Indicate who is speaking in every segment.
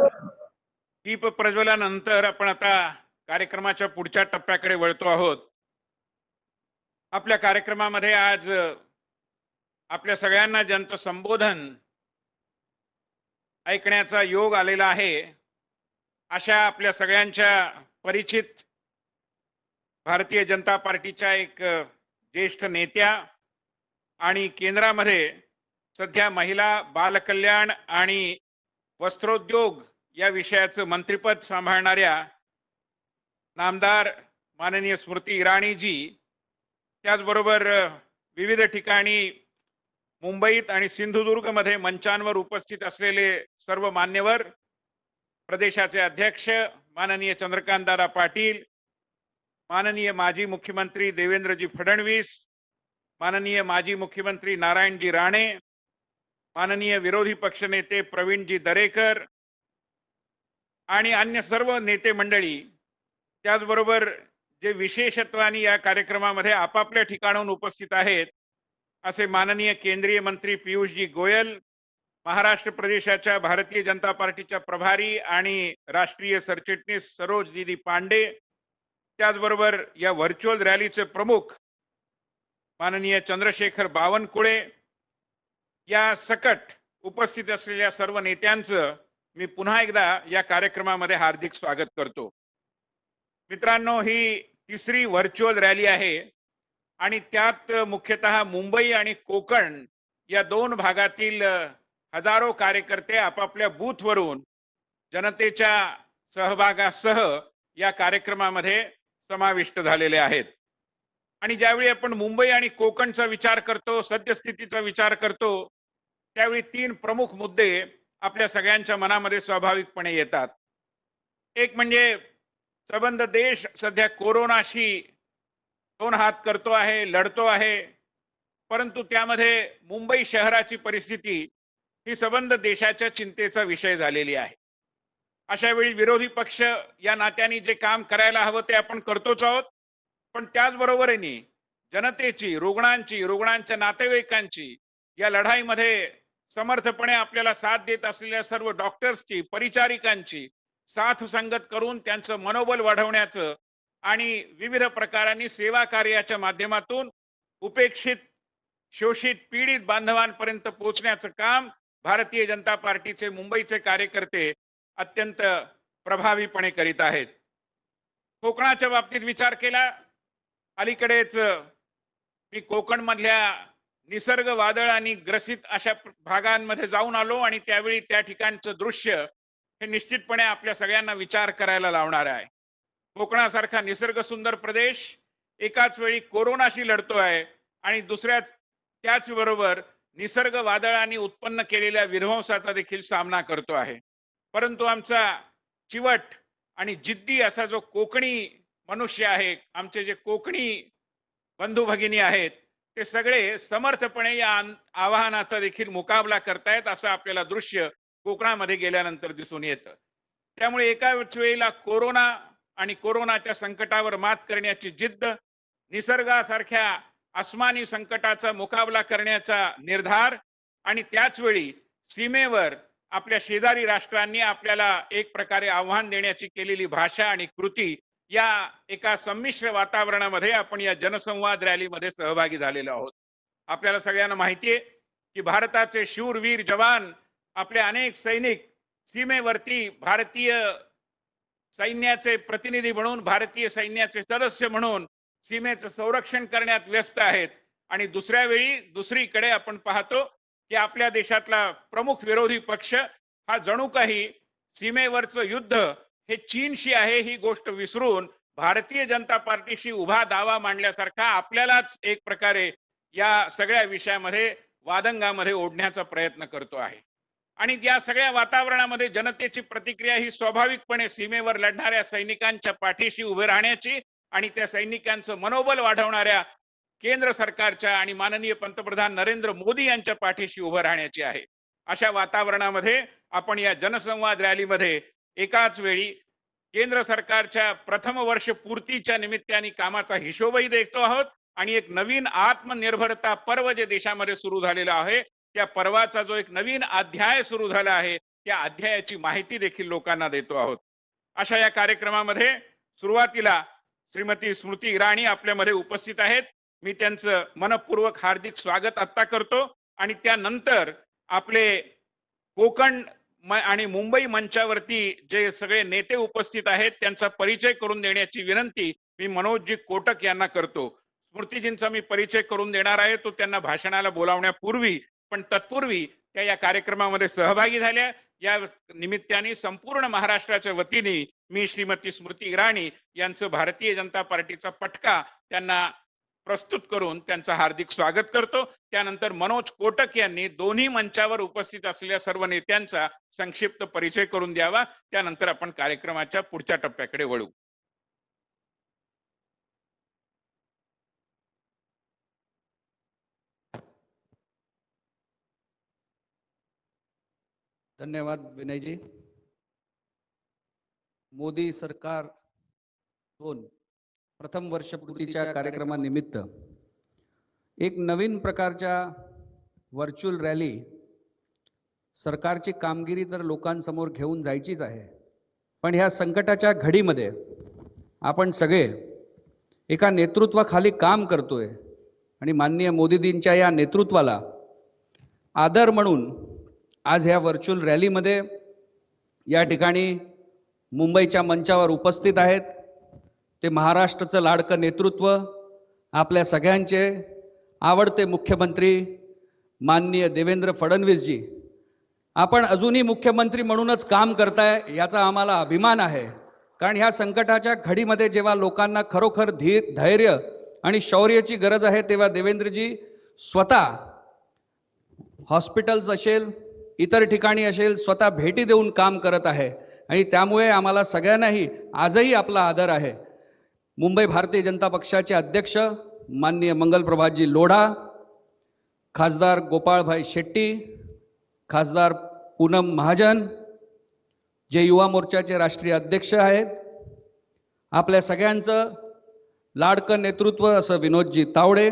Speaker 1: दीप प्रज्वलनानंतर आपण आता कार्यक्रमाच्या पुढच्या टप्प्याकडे वळतो आहोत. आपल्या कार्यक्रमामध्ये आज आपल्या सगळ्यांना ज्यांचं संबोधन ऐकण्याचा योग आलेला आहे, अशा आपल्या सगळ्यांच्या परिचित भारतीय जनता पार्टीच्या एक ज्येष्ठ नेत्या आणि केंद्रामध्ये सध्या महिला बालकल्याण आणि वस्त्रोद्योग या विषयाचं मंत्रिपद सांभाळणाऱ्या नामदार माननीय स्मृती इराणीजी, त्याचबरोबर विविध ठिकाणी मुंबईत आणि सिंधुदुर्गमध्ये मंचांवर उपस्थित असलेले सर्व मान्यवर, प्रदेशाचे अध्यक्ष माननीय चंद्रकांतदादा पाटील, माननीय माजी मुख्यमंत्री देवेंद्रजी फडणवीस, माननीय माजी मुख्यमंत्री नारायणजी राणे, माननीय विरोधी पक्षनेते प्रवीणजी दरेकर आणि अन्य सर्व नेते मंडळी, त्याचबरोबर जे विशेषत्वाने या कार्यक्रमामध्ये आपापल्या ठिकाणाहून उपस्थित आहेत असे माननीय केंद्रीय मंत्री पियुषजी गोयल, महाराष्ट्र प्रदेशाच्या भारतीय जनता पार्टीच्या प्रभारी आणि राष्ट्रीय सरचिटणीस सरोज दीदी पांडे, त्याचबरोबर या व्हर्च्युअल रॅलीचे प्रमुख माननीय चंद्रशेखर बावनकुळे, या सकट उपस्थित असलेल्या सर्व नेत्यांचं मी पुन्हा एकदा या कार्यक्रमामध्ये हार्दिक स्वागत करतो. मित्रांनो, ही तिसरी व्हर्च्युअल रॅली आहे आणि त्यात मुख्यतः मुंबई आणि कोकण या दोन भागातील हजारो कार्यकर्ते आपापल्या बूथवरून जनतेच्या सहभागासह या कार्यक्रमामध्ये समाविष्ट झालेले आहेत. आणि ज्यावेळी आपण मुंबई आणि कोकणचा विचार करतो, सद्यस्थितीचा विचार करतो, त्यावेळी तीन प्रमुख मुद्दे आपल्या सगळ्यांच्या मनामध्ये स्वाभाविकपणे येतात. एक म्हणजे सबंध देश सध्या कोरोनाशी दोन हात करतो आहे, लढतो आहे, परंतु त्यामध्ये मुंबई शहराची परिस्थिती ही सबंध देशाच्या चिंतेचा विषय झालेली आहे. अशा वेळी विरोधी पक्ष या नात्याने जे काम करायला हवं ते आपण करतोच आहोत, पण त्याचबरोबरीने जनतेची, रुग्णांची, रुग्णांच्या नातेवाईकांची या लढाईमध्ये समर्थपणे आपल्याला साथ देत असलेल्या सर्व डॉक्टर्सची, परिचारिकांची साथ संगत करून त्यांचं मनोबल वाढवण्याचं आणि विविध प्रकारांनी सेवा कार्याच्या माध्यमातून उपेक्षित, शोषित, पीडित बांधवांपर्यंत पोहोचण्याचं काम भारतीय जनता पार्टीचे मुंबईचे कार्यकर्ते अत्यंत प्रभावीपणे करीत आहेत. कोकणाच्या बाबतीत विचार केला, अलीकडेच मी कोकणमधल्या निसर्ग वादळांनी ग्रसित अशा भागांमध्ये जाऊन आलो आणि त्यावेळी त्या ठिकाणचं दृश्य हे निश्चितपणे आपल्या सगळ्यांना विचार करायला लावणार आहे. कोकणासारखा निसर्ग सुंदर प्रदेश एकाच वेळी कोरोनाशी लढतो आहे आणि त्याच बरोबर निसर्ग वादळांनी उत्पन्न केलेल्या विध्वंसाचा देखील सामना करतो आहे. परंतु आमचा चिवट आणि जिद्दी असा जो कोकणी मनुष्य आहे, आमचे जे कोकणी बंधू भगिनी आहेत, ते सगळे समर्थपणे या आव्हानाचा देखील मुकाबला करतायत असं आपल्याला दृश्य कोकणामध्ये गेल्यानंतर दिसून येतं. त्यामुळे एकाच वेळेला कोरोना आणि कोरोनाच्या संकटावर मात करण्याची जिद्द, निसर्गासारख्या अस्मानी संकटाचा मुकाबला करण्याचा निर्धार आणि त्याच वेळी सीमेवर आपल्या शेजारी राष्ट्रांनी आपल्याला एक प्रकारे आव्हान देण्याची केलेली भाषा आणि कृती, या एका संमिश्र वातावरणामध्ये आपण या जनसंवाद रॅलीमध्ये सहभागी झालेलो आहोत. आपल्याला सगळ्यांना माहिती आहे की भारताचे शूरवीर जवान, आपले अनेक सैनिक सीमेवरती भारतीय सैन्याचे प्रतिनिधी म्हणून, भारतीय सैन्याचे सदस्य म्हणून सीमेचं संरक्षण करण्यात व्यस्त आहेत. आणि दुसरीकडे आपण पाहतो की आपल्या देशातला प्रमुख विरोधी पक्ष हा जणू काही सीमेवरचं युद्ध हे चीनशी आहे ही गोष्ट विसरून भारतीय जनता पार्टीशी उभा दावा मांडल्यासारखा आपल्यालाच एक प्रकारे या सगळ्या विषयामध्ये वादंगामध्ये ओढण्याचा प्रयत्न करतो आहे. आणि या सगळ्या वातावरणामध्ये जनतेची प्रतिक्रिया ही स्वाभाविकपणे सीमेवर लढणाऱ्या सैनिकांच्या पाठीशी उभे राहण्याची आणि त्या सैनिकांचं मनोबल वाढवणाऱ्या केंद्र सरकारच्या आणि माननीय पंतप्रधान नरेंद्र मोदी यांच्या पाठीशी उभं राहण्याची आहे. अशा वातावरणामध्ये आपण या जनसंवाद रॅलीमध्ये एकाच वेळी केंद्र सरकारच्या प्रथम वर्ष पूर्तीच्या निमित्ताने कामाचा हिशोबही देतो आहोत आणि एक नवीन आत्मनिर्भरता पर्व जे देशामध्ये सुरू झालेला आहे, त्या पर्वाचा जो एक नवीन अध्याय सुरू झाला आहे त्या अध्यायाची माहिती देखील लोकांना देतो आहोत. अशा या कार्यक्रमामध्ये सुरुवातीला श्रीमती स्मृती इराणी आपल्यामध्ये उपस्थित आहेत. मी त्यांचं मनपूर्वक हार्दिक स्वागत आत्ता करतो आणि त्यानंतर आपले कोकण आणि मुंबई मंचावरती जे सगळे नेते उपस्थित आहेत त्यांचा परिचय करून देण्याची विनंती मी मनोजजी कोटक यांना करतो. स्मृतीजींचा मी परिचय करून देणार आहे, तो त्यांना भाषणाला बोलावण्यापूर्वी, पण तत्पूर्वी त्या या कार्यक्रमामध्ये सहभागी झाल्या. या निमित्ताने संपूर्ण महाराष्ट्राच्या वतीने मी श्रीमती स्मृती इराणी यांचं भारतीय जनता पार्टीचा पटका त्यांना प्रस्तुत करून त्यांचं हार्दिक स्वागत करतो. त्यानंतर मनोज कोटक यांनी दोन्ही मंचावर उपस्थित असलेल्या सर्व नेत्यांचा संक्षिप्त परिचय करून द्यावा. त्यानंतर आपण कार्यक्रमाच्या पुढच्या टप्प्याकडे वळू.
Speaker 2: धन्यवाद विनयजी. मोदी सरकार 2 प्रथम वर्षपूर्तीच्या कार्यक्रमानिमित्त एक नवीन प्रकारच्या व्हर्च्युअल रॅली सरकारची कामगिरी तर लोकांसमोर घेऊन जायचीच आहे, पण ह्या संकटाच्या घडीमध्ये आपण सगळे एका नेतृत्वाखाली काम करतोय आणि माननीय मोदीजींच्या या नेतृत्वाला आदर म्हणून आज ह्या व्हर्च्युअल रॅलीमध्ये या ठिकाणी मुंबईच्या मंचावर उपस्थित आहेत. ते महाराष्ट्राचं लाडकं नेतृत्व, आपल्या सगळ्यांचे आवडते मुख्यमंत्री माननीय देवेंद्र फडणवीसजी. आपण अजूनही मुख्यमंत्री म्हणूनच काम करताय याचा आम्हाला अभिमान आहे, कारण ह्या संकटाच्या घडीमध्ये जेव्हा लोकांना खरोखर धैर्य आणि शौर्याची गरज आहे तेव्हा देवेंद्रजी स्वतः हॉस्पिटल्स असेल, इतर ठिकाणी असेल, स्वतः भेटी देऊन काम करत आहे आणि त्यामुळे आम्हाला सगळ्यांनाही आजही आपला आदर आहे. मुंबई भारतीय जनता पक्षाचे अध्यक्ष माननीय मंगलप्रभातजी लोढा, खासदार गोपाळभाई शेट्टी, खासदार पूनम महाजन, जे युवा मोर्चाचे राष्ट्रीय अध्यक्ष आहेत, आपल्या सगळ्यांचं लाडकं नेतृत्व असं विनोदजी तावडे,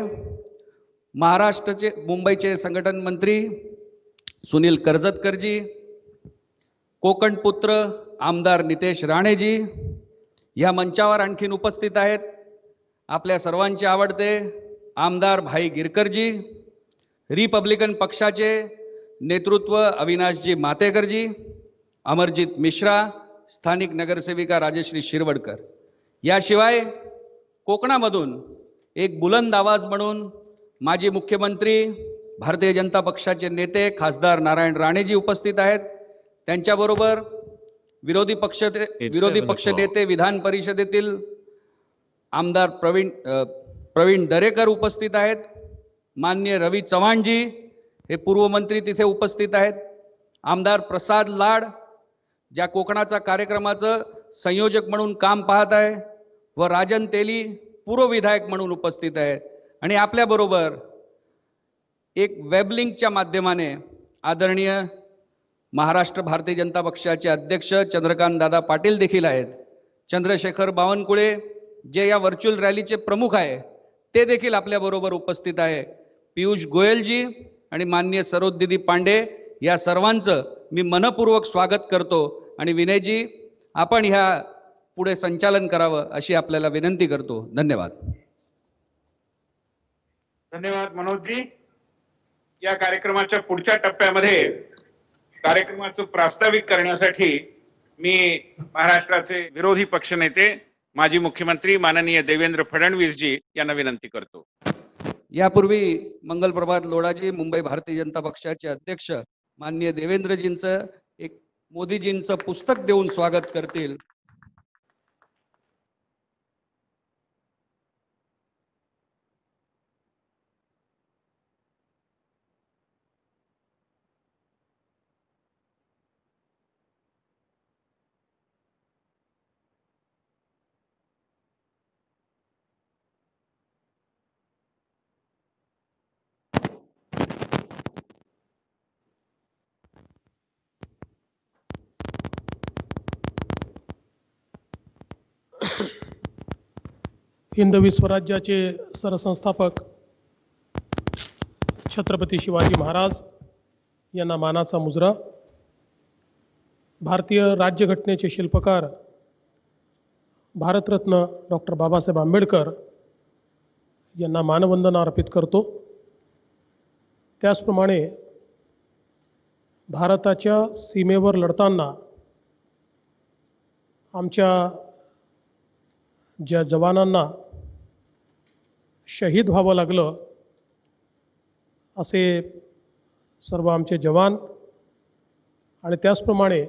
Speaker 2: महाराष्ट्राचे मुंबईचे संघटन मंत्री सुनील कर्जतकरजी, कोकण पुत्र आमदार नितेश राणेजी, या मंचावर आणखीन उपस्थित आहेत आपल्या सर्वांचे आवडते आमदार भाई गिरकरजी, रिपब्लिकन पक्षाचे नेतृत्व अविनाशजी मातेकरजी, अमरजीत मिश्रा, स्थानिक नगरसेविका राजश्री शिरवडकर. याशिवाय कोकणामधून एक बुलंद आवाज म्हणून माजी मुख्यमंत्री भारतीय जनता पक्षाचे नेते खासदार नारायण राणेजी उपस्थित आहेत. त्यांच्याबरोबर विरोधी पक्ष नेते विधान परिषदेतील आमदार प्रवीण दरेकर उपस्थित आहेत. माननीय रवी चव्हाणजी हे पूर्व मंत्री तिथे उपस्थित आहेत. आमदार प्रसाद लाड ज्या कोकणाचा कार्यक्रमाचं संयोजक म्हणून काम पाहत आहे, व राजन तेली पूर्व विधायक म्हणून उपस्थित आहेत. आणि आपल्याबरोबर एक वेबलिंकच्या माध्यमाने आदरणीय महाराष्ट्र भारतीय जनता पक्षाचे अध्यक्ष चंद्रकांत दादा पाटील देखील आहेत. चंद्रशेखर बावनकुळे जे या व्हर्च्युअल रॅलीचे प्रमुख आहे ते देखील आपल्याबरोबर उपस्थित आहे. पियुष गोयलजी आणि माननीय सरोजदीदी पांडे, या सर्वांचं मी मनपूर्वक स्वागत करतो. आणि विनयजी, आपण ह्या पुढे संचालन करावं अशी आपल्याला विनंती करतो. धन्यवाद.
Speaker 1: धन्यवाद मनोजजी. या कार्यक्रमाच्या पुढच्या टप्प्यामध्ये कार्यक्रमाचं प्रास्ताविक करण्यासाठी मी महाराष्ट्राचे विरोधी पक्षनेते माजी मुख्यमंत्री माननीय देवेंद्र फडणवीसजी यांना विनंती करतो.
Speaker 2: यापूर्वी मंगलप्रभात लोढाजी मुंबई भारतीय जनता पक्षाचे अध्यक्ष माननीय देवेंद्रजींचं एक मोदीजींचं पुस्तक देऊन स्वागत करतील.
Speaker 3: हिंदवी स्वराज्याचे सरसंस्थापक छत्रपती शिवाजी महाराज यांना मानाचा मुजरा. भारतीय राज्यघटनेचे शिल्पकार भारतरत्न डॉक्टर बाबासाहेब आंबेडकर यांना मानवंदना अर्पित करतो। त्याचप्रमाणे भारताच्या सीमेवर लढताना आमच्या ज्या जवानांना शहीद व्हावं लागलं असे सर्व आमचे जवान आणि त्याचप्रमाणे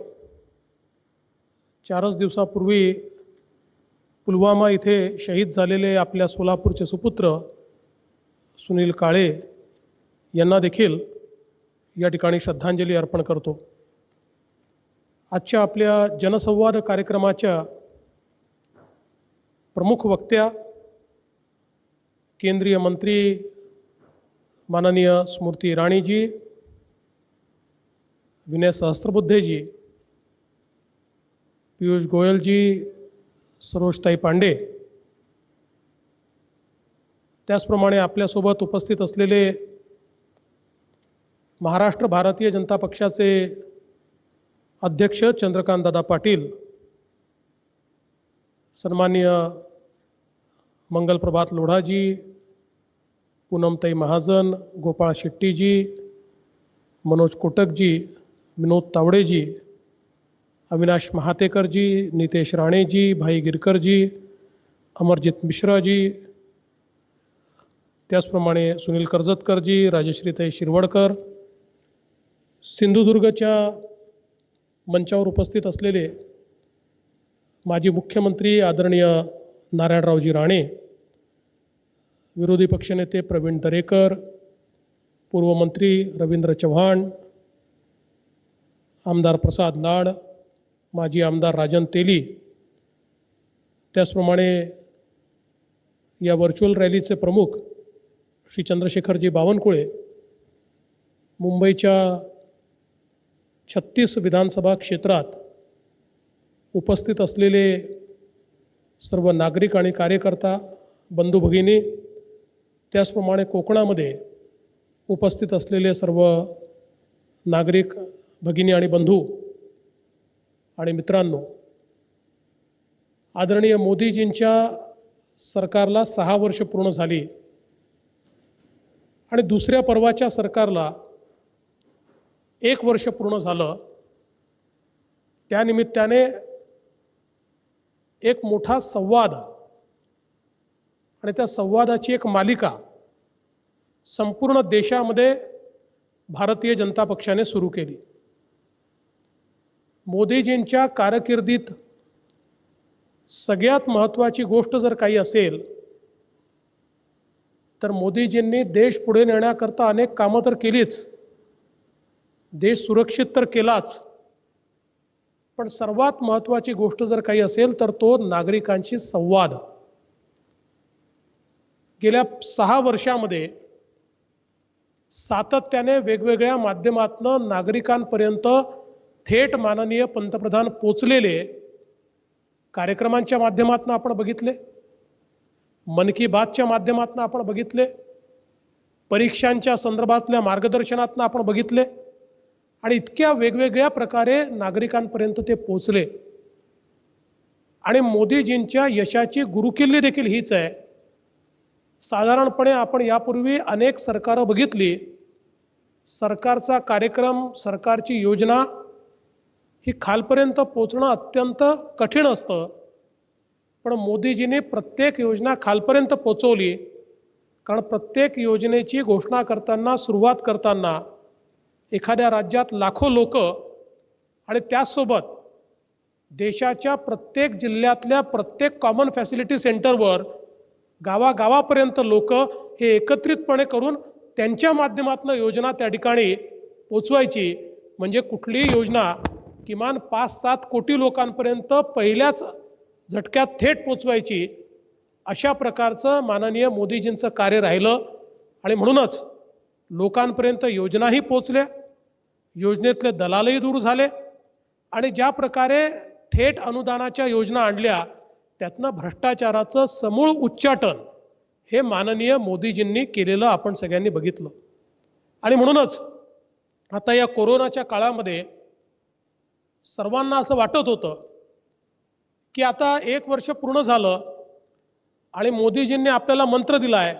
Speaker 3: 4 दिवसापूर्वी पुलवामा इथे शहीद झालेले आपल्या सोलापूरचे सुपुत्र सुनील काळे यांना देखील या ठिकाणी श्रद्धांजली अर्पण करतो। आजच्या आपल्या जनसंवाद कार्यक्रमाच्या प्रमुख वक्त्या केंद्रीय मंत्री माननीय स्मृती ईरानी जी, विनय सहस्त्रबुद्धे जी, पीयूष गोयल जी, सरोजताई पांडे, त्याचप्रमाणे आपल्यासोबत उपस्थित असलेले महाराष्ट्र भारतीय जनता पक्षाचे अध्यक्ष चंद्रकांतदादा पाटील, सन्माननीय मंगलप्रभात लोढाजी, पूनमताई महाजन, गोपाळ शेट्टीजी, मनोज कोटकजी, विनोद तावडेजी, अविनाश महातेकरजी, नितेश राणेजी, भाई गिरकरजी, अमरजीत मिश्राजी, त्याचप्रमाणे सुनील कर्जतकरजी, राजश्रीताई शिरवडकर, सिंधुदुर्गच्या मंचावर उपस्थित असलेले माजी मुख्यमंत्री आदरणीय नारायणरावजी राणे, विरोधी पक्षनेते प्रवीण दरेकर, पूर्व मंत्री रवींद्र चव्हाण, आमदार प्रसाद लाड, माजी आमदार राजन तेली, त्याचप्रमाणे या व्हर्च्युअल रॅलीचे प्रमुख श्री चंद्रशेखरजी बावनकुळे, मुंबईच्या 36 विधानसभा क्षेत्रात उपस्थित असलेले सर्व नागरिक आणि कार्यकर्ता बंधू भगिनी, त्याचप्रमाणे कोकणामध्ये उपस्थित असलेले सर्व नागरिक भगिनी आणि बंधू आणि मित्रांनो, आदरणीय मोदीजींच्या सरकारला 6 वर्ष पूर्ण झाली आणि दुसऱ्या पर्वाच्या सरकारला 1 वर्ष पूर्ण झालं। त्यानिमित्ताने एक मोठा संवाद आणि त्या संवादाची एक मालिका संपूर्ण देशामध्ये भारतीय जनता पक्षाने सुरू केली। मोदीजींच्या कारकिर्दीत सगळ्यात महत्त्वाची गोष्ट जर काही असेल तर मोदीजींनी देश पुढे नेण्याकरता अनेक कामं तर केलीच, देश सुरक्षित तर केलाच, पण सर्वात महत्त्वाची गोष्ट जर काही असेल तर तो नागरिकांशी संवाद। गेल्या 6 वर्षामध्ये सातत्याने वेगवेगळ्या माध्यमातून नागरिकांपर्यंत थेट माननीय पंतप्रधान पोचलेले कार्यक्रमांच्या माध्यमातून आपण बघितले, मन की बातच्या माध्यमातून आपण बघितले, परीक्षांच्या संदर्भातल्या मार्गदर्शनातून आपण बघितले आणि इतक्या वेगवेगळ्या प्रकारे नागरिकांपर्यंत ते पोचले। आणि मोदीजींच्या यशाची गुरुकिल्ली देखील हीच आहे। साधारणपणे आपण यापूर्वी अनेक सरकारं बघितली, सरकारचा कार्यक्रम, सरकारची योजना ही खालपर्यंत पोचणं अत्यंत कठीण असतं, पण मोदीजींनी प्रत्येक योजना खालपर्यंत पोचवली। कारण प्रत्येक योजनेची घोषणा करताना, सुरुवात करताना एखाद्या राज्यात लाखो लोक आणि त्याचसोबत देशाच्या प्रत्येक जिल्ह्यातल्या प्रत्येक कॉमन फॅसिलिटी सेंटरवर गावागावापर्यंत लोक हे एकत्रितपणे करून त्यांच्या माध्यमातून योजना त्या ठिकाणी पोचवायची। म्हणजे कुठलीही योजना किमान 5-7 कोटी लोकांपर्यंत पहिल्याच झटक्यात थेट पोचवायची, अशा प्रकारचं माननीय मोदीजींचं कार्य राहिलं। आणि म्हणूनच लोकांपर्यंत योजनाही पोचल्या, योजनेतले दलालही दूर झाले आणि ज्या प्रकारे थेट अनुदानाच्या योजना आणल्या त्यातनं भ्रष्टाचाराचं समूळ उच्चाटन हे माननीय मोदीजींनी केलेलं आपण सगळ्यांनी बघितलं। आणि म्हणूनच आता या कोरोनाच्या काळामध्ये सर्वांना असं वाटत होतं की आता 1 वर्ष पूर्ण झालं आणि मोदीजींनी आपल्याला मंत्र दिला आहे,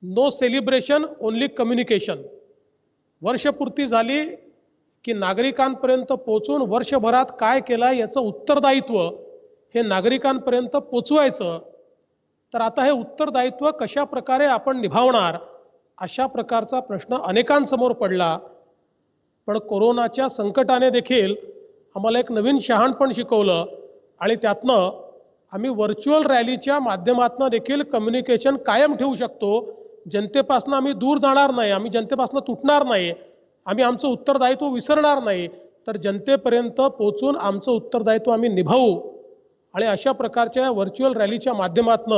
Speaker 3: नो सेलिब्रेशन ओनली कम्युनिकेशन. वर्षपूर्ती झाली की नागरिकांपर्यंत पोहोचून वर्षभरात काय केलं याचं उत्तरदायित्व हे नागरिकांपर्यंत पोचवायचं. तर आता हे उत्तरदायित्व कशा प्रकारे आपण निभावणार अशा प्रकारचा प्रश्न अनेकांसमोर पडला. पण कोरोनाच्या संकटाने देखील आम्हाला एक नवीन शहाणपण शिकवलं आणि त्यातनं आम्ही व्हर्च्युअल रॅलीच्या माध्यमातून देखील कम्युनिकेशन कायम ठेवू शकतो. जनतेपासून आम्ही दूर जाणार नाही, आम्ही जनतेपासून तुटणार नाही, आम्ही आमचं उत्तरदायित्व विसरणार नाही, तर जनतेपर्यंत पोहोचून आमचं उत्तरदायित्व आम्ही निभावू. आणि अशा प्रकारच्या व्हर्च्युअल रॅलीच्या माध्यमातून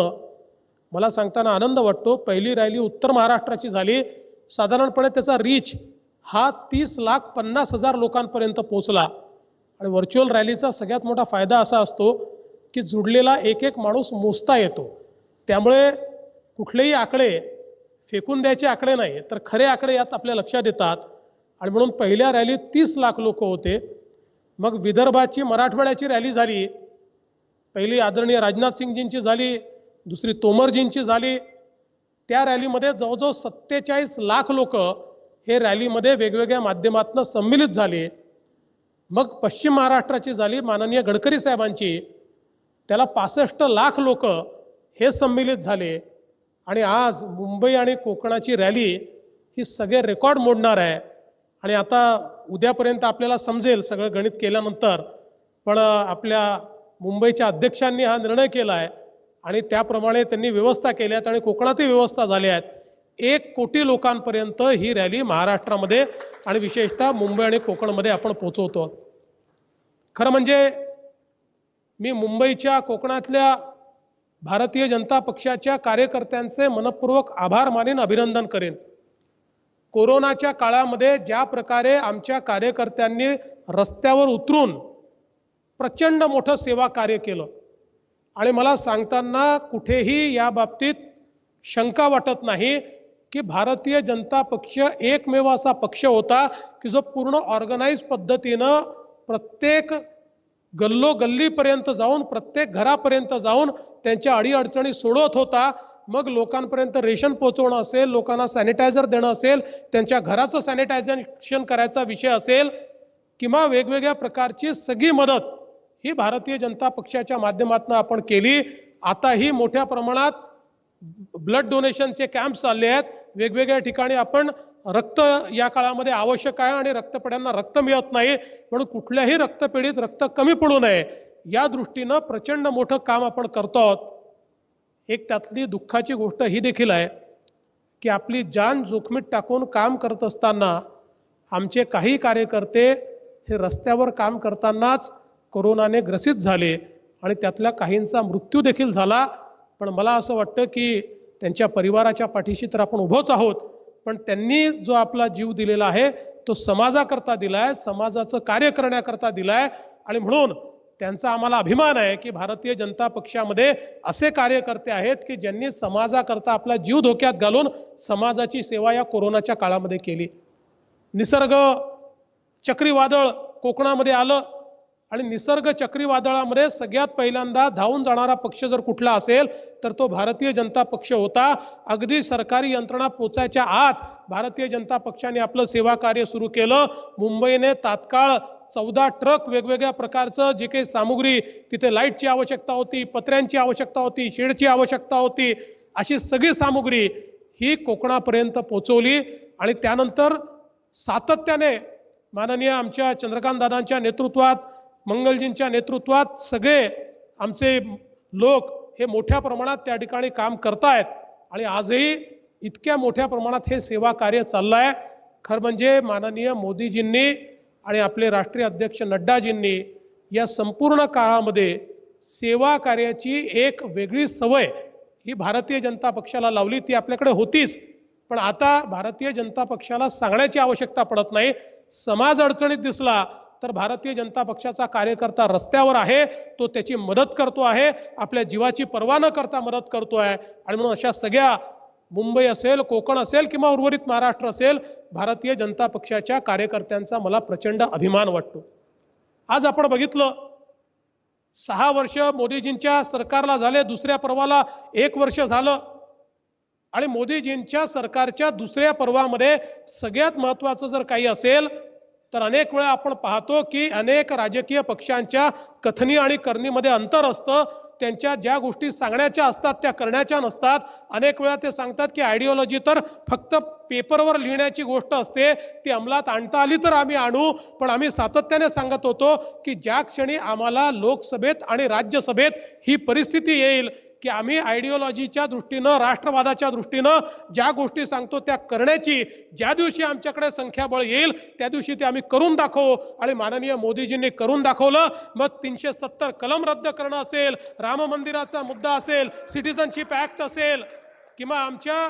Speaker 3: मला सांगताना आनंद वाटतो. पहिली रॅली उत्तर महाराष्ट्राची झाली. साधारणपणे त्याचा रीच हा 30,50,000 लोकांपर्यंत पोहोचला. आणि व्हर्च्युअल रॅलीचा सगळ्यात मोठा फायदा असा असतो की जुडलेला एक एक माणूस मोजता येतो. त्यामुळे कुठलेही आकडे फेकून द्यायचे आकडे नाही, तर खरे आकडे यात आपल्या लक्षात येतात. आणि म्हणून पहिल्या रॅलीत 30 लाख लोक होते. मग विदर्भाची मराठवाड्याची रॅली झाली. पहिली आदरणीय राजनाथ सिंगजींची झाली, दुसरी तोमरजींची झाली. त्या रॅलीमध्ये जवळजवळ 47 लाख लोक हे रॅलीमध्ये वेगवेगळ्या माध्यमातून सम्मिलित झाले. मग पश्चिम महाराष्ट्राची झाली माननीय गडकरी साहेबांची, त्याला 65 लाख लोक हे सम्मिलित झाले. आणि आज मुंबई आणि कोकणाची रॅली ही सगळे रेकॉर्ड मोडणार आहे. आणि आता उद्यापर्यंत आपल्याला समजेल सगळं गणित केल्यानंतर, पण आपल्या मुंबईच्या अध्यक्षांनी हा निर्णय केला आहे आणि त्याप्रमाणे त्यांनी व्यवस्था केल्या आहेत आणि कोकणातही व्यवस्था झाल्या आहेत. 1 कोटी लोकांपर्यंत ही रॅली महाराष्ट्रामध्ये आणि विशेषतः मुंबई आणि कोकणमध्ये आपण पोहोचवतो. खरं म्हणजे मी मुंबईच्या कोकणातल्या भारतीय जनता पक्षाच्या कार्यकर्त्यांचे मनपूर्वक आभार मानेन, अभिनंदन करेन. कोरोनाच्या काळामध्ये ज्या प्रकारे आमच्या कार्यकर्त्यांनी रस्त्यावर उतरून प्रचंड मोठं सेवा कार्य केलं आणि मला सांगताना कुठेही या बाबतीत शंका वाटत नाही की भारतीय जनता पक्ष एकमेव असा पक्ष होता की जो पूर्ण ऑर्गनाइज पद्धतीनं प्रत्येक गल्लोगल्लीपर्यंत जाऊन प्रत्येक घरापर्यंत जाऊन त्यांच्या अडीअडचणी सोडवत होता. मग लोकांपर्यंत रेशन पोहोचवणं असेल, लोकांना सॅनिटायझर देणं असेल, त्यांच्या घराचं सॅनिटायझेशन करायचा विषय असेल किंवा वेगवेगळ्या प्रकारची सगळी मदत ही भारतीय जनता पक्षाच्या माध्यमातून आपण केली. आताही मोठ्या प्रमाणात ब्लड डोनेशनचे कॅम्प चालले आहेत. वेगवेगळ्या ठिकाणी आपण रक्त या काळामध्ये आवश्यक आहे आणि रक्तपेढ्यांना रक्त मिळत नाही, म्हणून कुठल्याही रक्तपेढीत रक्त कमी पडू नये या दृष्टीनं प्रचंड मोठं काम आपण करतो आहोत. एक त्यातली दुःखाची गोष्ट ही देखील आहे की आपली जान जोखमीत टाकून काम करत असताना आमचे काही कार्यकर्ते हे रस्त्यावर काम करतानाच कोरोनाने ग्रसित झाले आणि त्यातल्या काहींचा मृत्यू देखील झाला. पण मला असं वाटतं की त्यांच्या परिवाराच्या पाठीशी तर आपण उभोच आहोत, पण त्यांनी जो आपला जीव दिलेला आहे तो समाजाकरता दिलाय, समाजाचं कार्य करण्याकरता दिलाय. आणि म्हणून त्यांचा आम्हाला अभिमान आहे की भारतीय जनता पक्षामध्ये असे कार्यकर्ते आहेत की ज्यांनी समाजाकरता आपला जीव धोक्यात घालून समाजाची सेवा या कोरोनाच्या काळामध्ये केली. निसर्ग चक्रीवादळ कोकणामध्ये आलं आणि निसर्ग चक्रीवादळामध्ये सगळ्यात पहिल्यांदा धावून जाणारा पक्ष जर कुठला असेल तर तो भारतीय जनता पक्ष होता. अगदी सरकारी यंत्रणा पोचायच्या आत भारतीय जनता पक्षाने आपलं सेवा कार्य सुरू केलं. मुंबईने तात्काळ 14 ट्रक वेगवेगळ्या प्रकारचं जे काही सामुग्री, तिथे लाईटची आवश्यकता होती, पत्र्यांची आवश्यकता होती, शेडची आवश्यकता होती, अशी सगळी सामुग्री ही कोकणापर्यंत पोहोचवली. आणि त्यानंतर सातत्याने माननीय आमच्या चंद्रकांत दादांच्या नेतृत्वात, मंगलजींच्या नेतृत्वात सगळे आमचे लोक हे मोठ्या प्रमाणात त्या ठिकाणी काम करतायत आणि आजही इतक्या मोठ्या प्रमाणात हे सेवा कार्य चाललं आहे. खरं म्हणजे माननीय मोदीजींनी आणि आपले राष्ट्रीय अध्यक्ष नड्डाजींनी या संपूर्ण काळामध्ये सेवा कार्याची एक वेगळी सवय ही भारतीय जनता पक्षाला लावली. ती आपल्याकडे होतीच, पण आता भारतीय जनता पक्षाला सांगण्याची आवश्यकता पडत नाही. समाज अडचणीत दिसला तर भारतीय जनता पक्षाचा कार्यकर्ता रस्त्यावर आहे, तो त्याची मदत करतो आहे, आपल्या जीवाची पर्वा न करता मदत करतो आहे. आणि म्हणून अशा सगळ्या मुंबई असेल, कोकण असेल किंवा उर्वरित महाराष्ट्र असेल, भारतीय जनता पक्षाच्या कार्यकर्त्यांचा मला प्रचंड अभिमान वाटतो. आज आपण बघितलं 6 वर्ष मोदीजींच्या सरकारला झाले, दुसऱ्या पर्वाला 1 वर्ष झालं आणि मोदीजींच्या सरकारच्या दुसऱ्या पर्वामध्ये सगळ्यात महत्त्वाचं जर काही असेल तर अनेक वेळा आपण पाहतो की अनेक राजकीय पक्षांच्या कथनी आणि करणीमध्ये अंतर असतं. त्यांच्या ज्या गोष्टी सांगण्याच्या असतात त्या करण्याच्या नसतात. अनेक वेळा ते सांगतात की आयडिओलॉजी तर फक्त पेपरवर लिहिण्याची गोष्ट असते, ती अंमलात आणता आली तर आम्ही आणू. पण आम्ही सातत्याने सांगत होतो की ज्या क्षणी आम्हाला लोकसभेत आणि राज्यसभेत ही परिस्थिती येईल की आम्ही आयडिओलॉजीच्या दृष्टीनं, राष्ट्रवादाच्या दृष्टीनं ज्या गोष्टी सांगतो त्या करण्याची ज्या दिवशी आमच्याकडे संख्याबळ येईल त्या दिवशी ते आम्ही करून दाखवू. आणि माननीय मोदीजींनी करून दाखवलं. मग 370 कलम रद्द करणं असेल, राम मंदिराचा मुद्दा असेल, सिटिझनशिप ऍक्ट असेल, किंवा आमच्या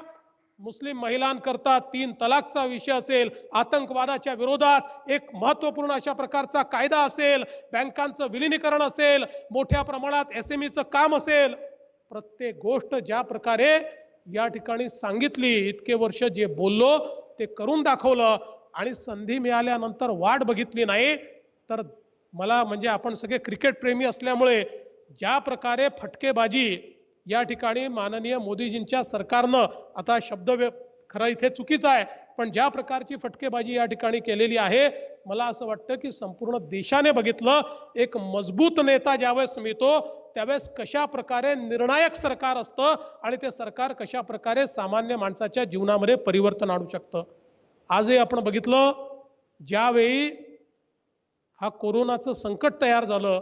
Speaker 3: मुस्लिम महिलांकरता 3 तलाकचा विषय असेल, आतंकवादाच्या विरोधात एक महत्त्वपूर्ण अशा प्रकारचा कायदा असेल, बँकांचं विलिनीकरण असेल, मोठ्या प्रमाणात SMEचं काम असेल, प्रत्येक गोष्ट ज्या प्रकारे या ठिकाणी सांगितली, इतके वर्ष जे बोललो ते करून दाखवलं. आणि संधी मिळाल्यानंतर वाट बघितली नाही. तर मला म्हणजे आपण सगळे क्रिकेट प्रेमी असल्यामुळे ज्या प्रकारे फटकेबाजी या ठिकाणी माननीय मोदीजींच्या सरकारनं, आता शब्द खरा इथे चुकीचा आहे, पण ज्या प्रकारची फटकेबाजी या ठिकाणी केलेली आहे, मला असं वाटतं की संपूर्ण देशाने बघितलं. एक मजबूत नेता ज्यावेळेस मिळतो त्यावेळेस कशा प्रकारे निर्णायक सरकार असतं आणि ते सरकार कशा प्रकारे सामान्य माणसाच्या जीवनामध्ये परिवर्तन आणू शकतं. आजही आपण बघितलं, ज्यावेळी हा कोरोनाचं संकट तयार झालं,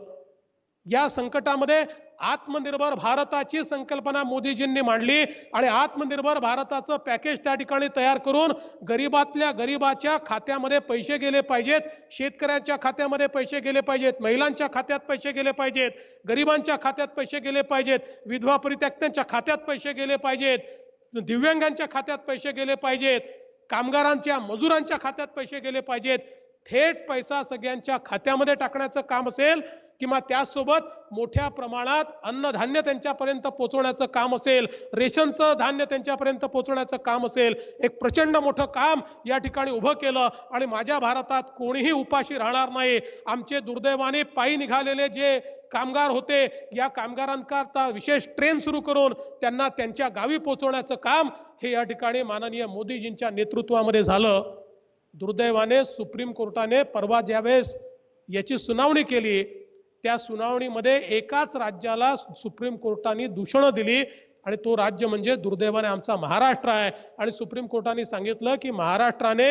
Speaker 3: या संकटामध्ये आत्मनिर्भर भारताची संकल्पना मोदीजींनी मांडली आणि आत्मनिर्भर भारताचं पॅकेज त्या ठिकाणी तयार करून गरीबातल्या गरीबाच्या खात्यामध्ये पैसे गेले पाहिजेत, शेतकऱ्यांच्या खात्यामध्ये पैसे गेले पाहिजेत, महिलांच्या खात्यात पैसे गेले पाहिजेत, गरिबांच्या खात्यात पैसे गेले पाहिजेत, विधवा परित्यक्त्यांच्या खात्यात पैसे गेले पाहिजेत, दिव्यांगांच्या खात्यात पैसे गेले पाहिजेत, कामगारांच्या, मजुरांच्या खात्यात पैसे गेले पाहिजेत. थेट पैसा सगळ्यांच्या खात्यामध्ये टाकण्याचं काम असेल किंवा त्यासोबत मोठ्या प्रमाणात अन्नधान्य त्यांच्यापर्यंत पोहोचवण्याचं काम असेल, रेशनचं धान्य त्यांच्यापर्यंत पोहोचवण्याचं काम असेल, एक प्रचंड मोठं काम या ठिकाणी उभं केलं. आणि माझ्या भारतात कोणीही उपाशी राहणार नाही. आमचे दुर्दैवाने पायी निघालेले जे कामगार होते, या कामगारांकरता विशेष ट्रेन सुरू करून त्यांना त्यांच्या गावी पोहोचवण्याचं काम हे या ठिकाणी माननीय मोदीजींच्या नेतृत्वामध्ये झालं. दुर्दैवाने सुप्रीम कोर्टाने परवा ज्यावेळेस याची सुनावणी केली, त्या सुनावणीमध्ये एकाच राज्याला सुप्रीम कोर्टाने दूषणं दिली आणि तो राज्य म्हणजे दुर्दैवाने आमचा महाराष्ट्र आहे. आणि सुप्रीम कोर्टाने सांगितलं की महाराष्ट्राने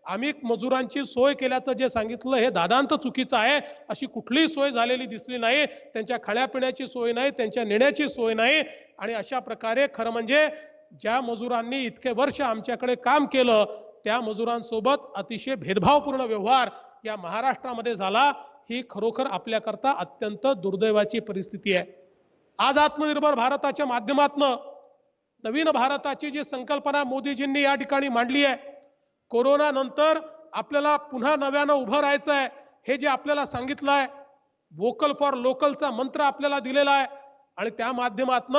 Speaker 3: आम्ही मजुरांची सोय केल्याचं जे सांगितलं हे दादांत चुकीचं आहे. अशी कुठलीही सोय झालेली दिसली नाही. त्यांच्या खाण्यापिण्याची सोय नाही, त्यांच्या नेण्याची सोय नाही. आणि अशा प्रकारे खरं म्हणजे ज्या मजुरांनी इतके वर्ष आमच्याकडे काम केलं त्या मजुरांसोबत अतिशय भेदभावपूर्ण व्यवहार या महाराष्ट्रामध्ये झाला. ही खरोखर आपल्याकरता अत्यंत दुर्दैवाची परिस्थिती आहे. आज आत्मनिर्भर भारताच्या माध्यमातून नवीन भारताची जी संकल्पना मोदीजींनी या ठिकाणी मांडली आहे, कोरोना नंतर आपल्याला पुन्हा नव्यानं उभं राहायचं आहे, हे जे आपल्याला सांगितलं आहे, वोकल फॉर लोकलचा मंत्र आपल्याला दिलेला आहे. आणि त्या माध्यमातून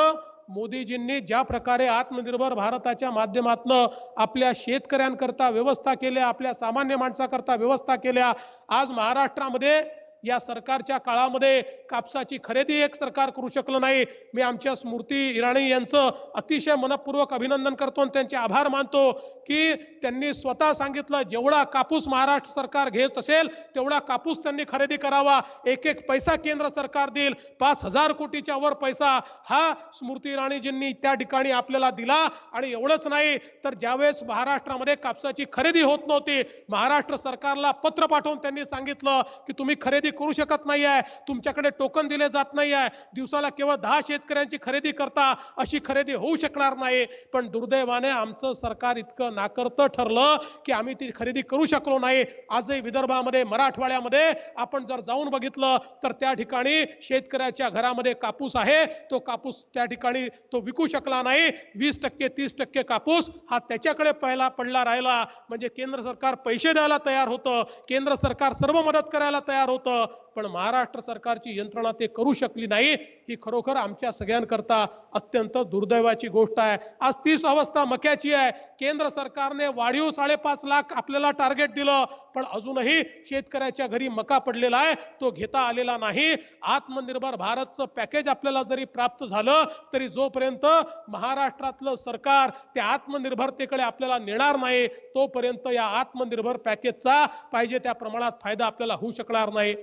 Speaker 3: मोदीजींनी ज्या प्रकारे आत्मनिर्भर भारताच्या माध्यमातून आपल्या शेतकऱ्यांकरता व्यवस्था केल्या, आपल्या सामान्य माणसाकरता व्यवस्था केल्या. आज महाराष्ट्रामध्ये या सरकारच्या काळामध्ये कापसाची खरेदी एक सरकार करू शकलं नाही. मी आमच्या स्मृती इराणी यांचं अतिशय मनपूर्वक अभिनंदन करतो आणि त्यांचे आभार मानतो की त्यांनी स्वतः सांगितलं जेवढा कापूस महाराष्ट्र सरकार घेत असेल तेवढा कापूस त्यांनी खरेदी करावा. एक एक पैसा केंद्र सरकार देईल. 5,000 कोटीच्या वर पैसा हा स्मृती इराणीजींनी त्या ठिकाणी आपल्याला दिला. आणि एवढंच नाही तर ज्यावेळेस महाराष्ट्रामध्ये कापसाची खरेदी होत नव्हती, महाराष्ट्र सरकारला पत्र पाठवून त्यांनी सांगितलं की तुम्ही खरेदी करू शकत नाही आहे, तुमच्याकडे टोकन दिले जात नाही आहे, दिवसाला केवळ 10 शेतकऱ्यांची खरेदी करता, अशी खरेदी होऊ शकणार नाही. पण दुर्दैवाने आमचं सरकार इतकं नाकर्तं ठरलं की आम्ही ती खरेदी करू शकलो नाही. आजही विदर्भामध्ये, मराठवाड्यामध्ये आपण जर जाऊन बघितलं तर त्या ठिकाणी शेतकऱ्याच्या घरामध्ये कापूस आहे, तो कापूस त्या ठिकाणी तो विकू शकला नाही. 20% 30% कापूस हा त्याच्याकडे पहिला पडला राहिला. म्हणजे केंद्र सरकार पैसे द्यायला तयार होतं, केंद्र सरकार सर्व मदत करायला तयार होतं, पण महाराष्ट्र सरकारची यंत्रणा ते करू शकली नाही. ही खरोखर आमच्या सगळ्यांकरता अत्यंत दुर्दैवाची गोष्ट आहे. आज तीच अवस्था मक्याची आहे. केंद्र सरकारने वाढीव 5.5 लाख आपल्याला टार्गेट दिलं, पण अजूनही शेतकऱ्याच्या घरी मका पडलेला आहे, तो घेता आलेला नाही. आत्मनिर्भर भारतचं पॅकेज आपल्याला जरी प्राप्त झालं तरी जोपर्यंत महाराष्ट्रातलं सरकार त्या आत्मनिर्भरतेकडे आपल्याला नेणार नाही तोपर्यंत या आत्मनिर्भर पॅकेजचा पाहिजे त्या प्रमाणात फायदा आपल्याला होऊ शकणार नाही.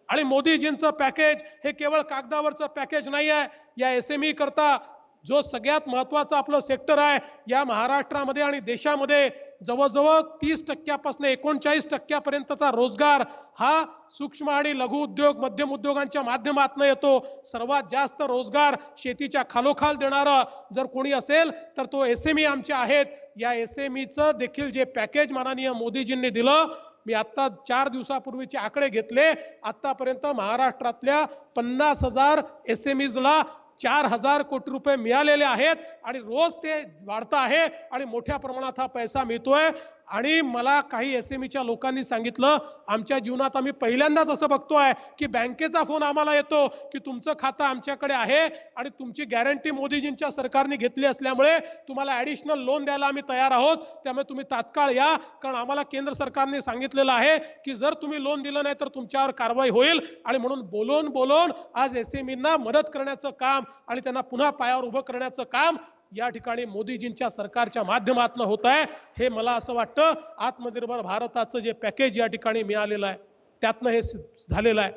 Speaker 3: आणि मोदीजींचं पॅकेज हे केवळ कागदावरचं पॅकेज नाही आहे. या एसएमई करता जो सगळ्यात महत्त्वाचा आपलं सेक्टर आहे या महाराष्ट्रामध्ये आणि देशामध्ये जवळजवळ 30% 39% रोजगार हा सूक्ष्म आणि लघु उद्योग मध्यम उद्योगांच्या माध्यमातून येतो. सर्वात जास्त रोजगार शेतीच्या खालोखाल देणारा जर कोणी असेल तर तो एसएमई आमचे आहेत. या एसएमईचं देखील जे पॅकेज माननीय मोदीजींनी दिलं, मी आता 4 दिवसापूर्वीचे आकडे घेतले, आतापर्यंत महाराष्ट्रातल्या 50,000 एसएमईजला 4,000 कोटी रुपये मिळालेले आहेत आणि रोज ते वाढत आहे आणि मोठ्या प्रमाणात हा पैसा मिळतोय. आणि मला काही एसएमईच्या लोकांनी सांगितलं, आमच्या जीवनात आम्ही पहिल्यांदाच असं बघतोय की बँकेचा फोन आम्हाला येतो की तुमचं खातं आमच्याकडे आहे आणि तुमची गॅरंटी मोदीजींच्या सरकारने घेतली असल्यामुळे तुम्हाला ॲडिशनल लोन द्यायला आम्ही तयार आहोत, त्यामुळे तुम्ही तात्काळ या, कारण आम्हाला केंद्र सरकारने सांगितलेलं आहे की जर तुम्ही लोन दिलं नाही तर तुमच्यावर कारवाई होईल. आणि म्हणून बोलून आज एसएमईंना मदत करण्याचं काम आणि त्यांना पुन्हा पायावर उभं करण्याचं काम या ठिकाणी मोदीजींच्या सरकारच्या माध्यमातून होत आहे. हे मला असं वाटतं आत्मनिर्भर भारताचं जे पॅकेज या ठिकाणी मिळालेलं आहे त्यातनं हे झालेलं आहे.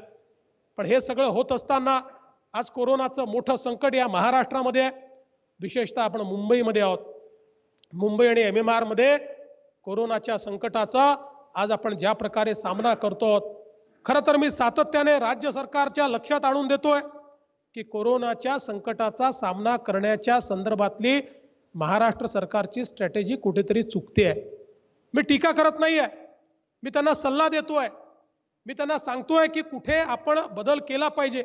Speaker 3: पण हे सगळं होत असताना आज कोरोनाचं मोठं संकट या महाराष्ट्रामध्ये आहे. विशेषतः आपण मुंबईमध्ये आहोत. मुंबई आणि MMR मध्ये कोरोनाच्या संकटाचा आज आपण ज्या प्रकारे सामना करतो, खरं तर मी सातत्याने राज्य सरकारच्या लक्षात आणून देतोय की कोरोनाच्या संकटाचा सामना करण्याच्या संदर्भातली महाराष्ट्र सरकारची स्ट्रॅटेजी कुठेतरी चुकते आहे. मी टीका करत नाहीये, मी त्यांना सल्ला देतोय, मी त्यांना सांगतोय की कुठे आपण बदल केला पाहिजे.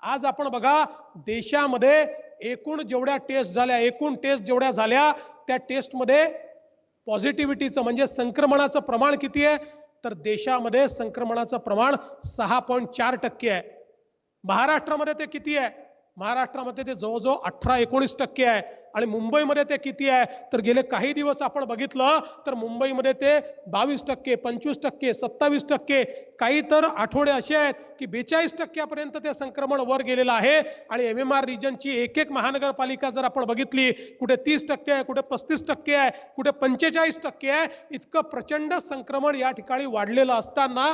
Speaker 3: आज आपण बघा, देशामध्ये एकूण टेस्ट जेवढ्या झाल्या त्या टेस्टमध्ये पॉझिटिव्हिटीचं म्हणजे संक्रमणाचं प्रमाण किती आहे, तर देशामध्ये संक्रमणाचं प्रमाण 6.4% आहे. महाराष्ट्रामध्ये ते किती आहे? महाराष्ट्रामध्ये ते जवळजवळ 18-19% आहे. आणि मुंबईमध्ये ते किती आहे, तर गेले काही दिवस आपण बघितलं तर मुंबईमध्ये ते 22%, 25%, 27%, काही तर आठवडे असे आहेत की 42% पर्यंत ते संक्रमण वर गेलेलं आहे. आणि MMR रिजनची एक महानगरपालिका जर आपण बघितली, कुठे 30% आहे, कुठे 35% आहे, कुठे 45% आहे. इतकं प्रचंड संक्रमण या ठिकाणी वाढलेलं असताना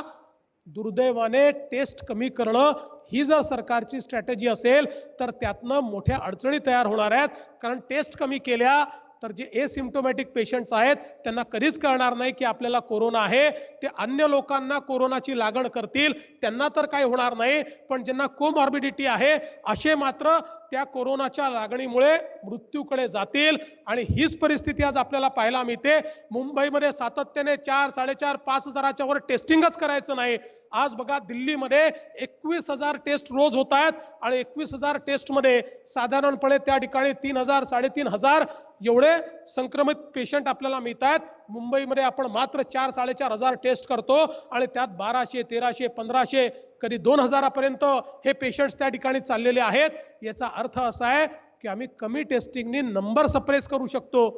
Speaker 3: दुर्दैवाने टेस्ट कमी करणं ही जर सरकारची स्ट्रॅटेजी असेल तर त्यातनं मोठ्या अडचणी तयार होणार आहेत. कारण टेस्ट कमी केल्या तर जे एसिम्प्टोमॅटिक पेशंट्स आहेत त्यांना कधीच कळणार नाही की आपल्याला कोरोना आहे. ते अन्य लोकांना कोरोनाची लागण करतील, त्यांना तर काही होणार नाही, पण ज्यांना कोमॉर्बिडिटी आहे असे मात्र त्या कोरोनाच्या लागणीमुळे मृत्यूकडे जातील. आणि हीच परिस्थिती आज आपल्याला पाहायला मिळते. मुंबईमध्ये सातत्याने 4-4.5 हजाराच्या वर टेस्टिंगच करायचं नाही. आज बघा, दिल्लीमध्ये 21,000 टेस्ट रोज होत आहेत आणि 21,000 टेस्टमध्ये साधारणपणे त्या ठिकाणी 3,000-3,500 एवढे संक्रमित पेशंट आपल्याला मिळत आहेत. मुंबईमध्ये आपण मात्र 4-4.5 हजार टेस्ट करतो आणि त्यात 1200, 1300, 1500, कधी 2000 पर्यंत हे पेशंट्स त्या ठिकाणी चाललेले आहेत. याचा अर्थ असा आहे की आम्ही कमी टेस्टिंगनी नंबर सप्रेस करू शकतो,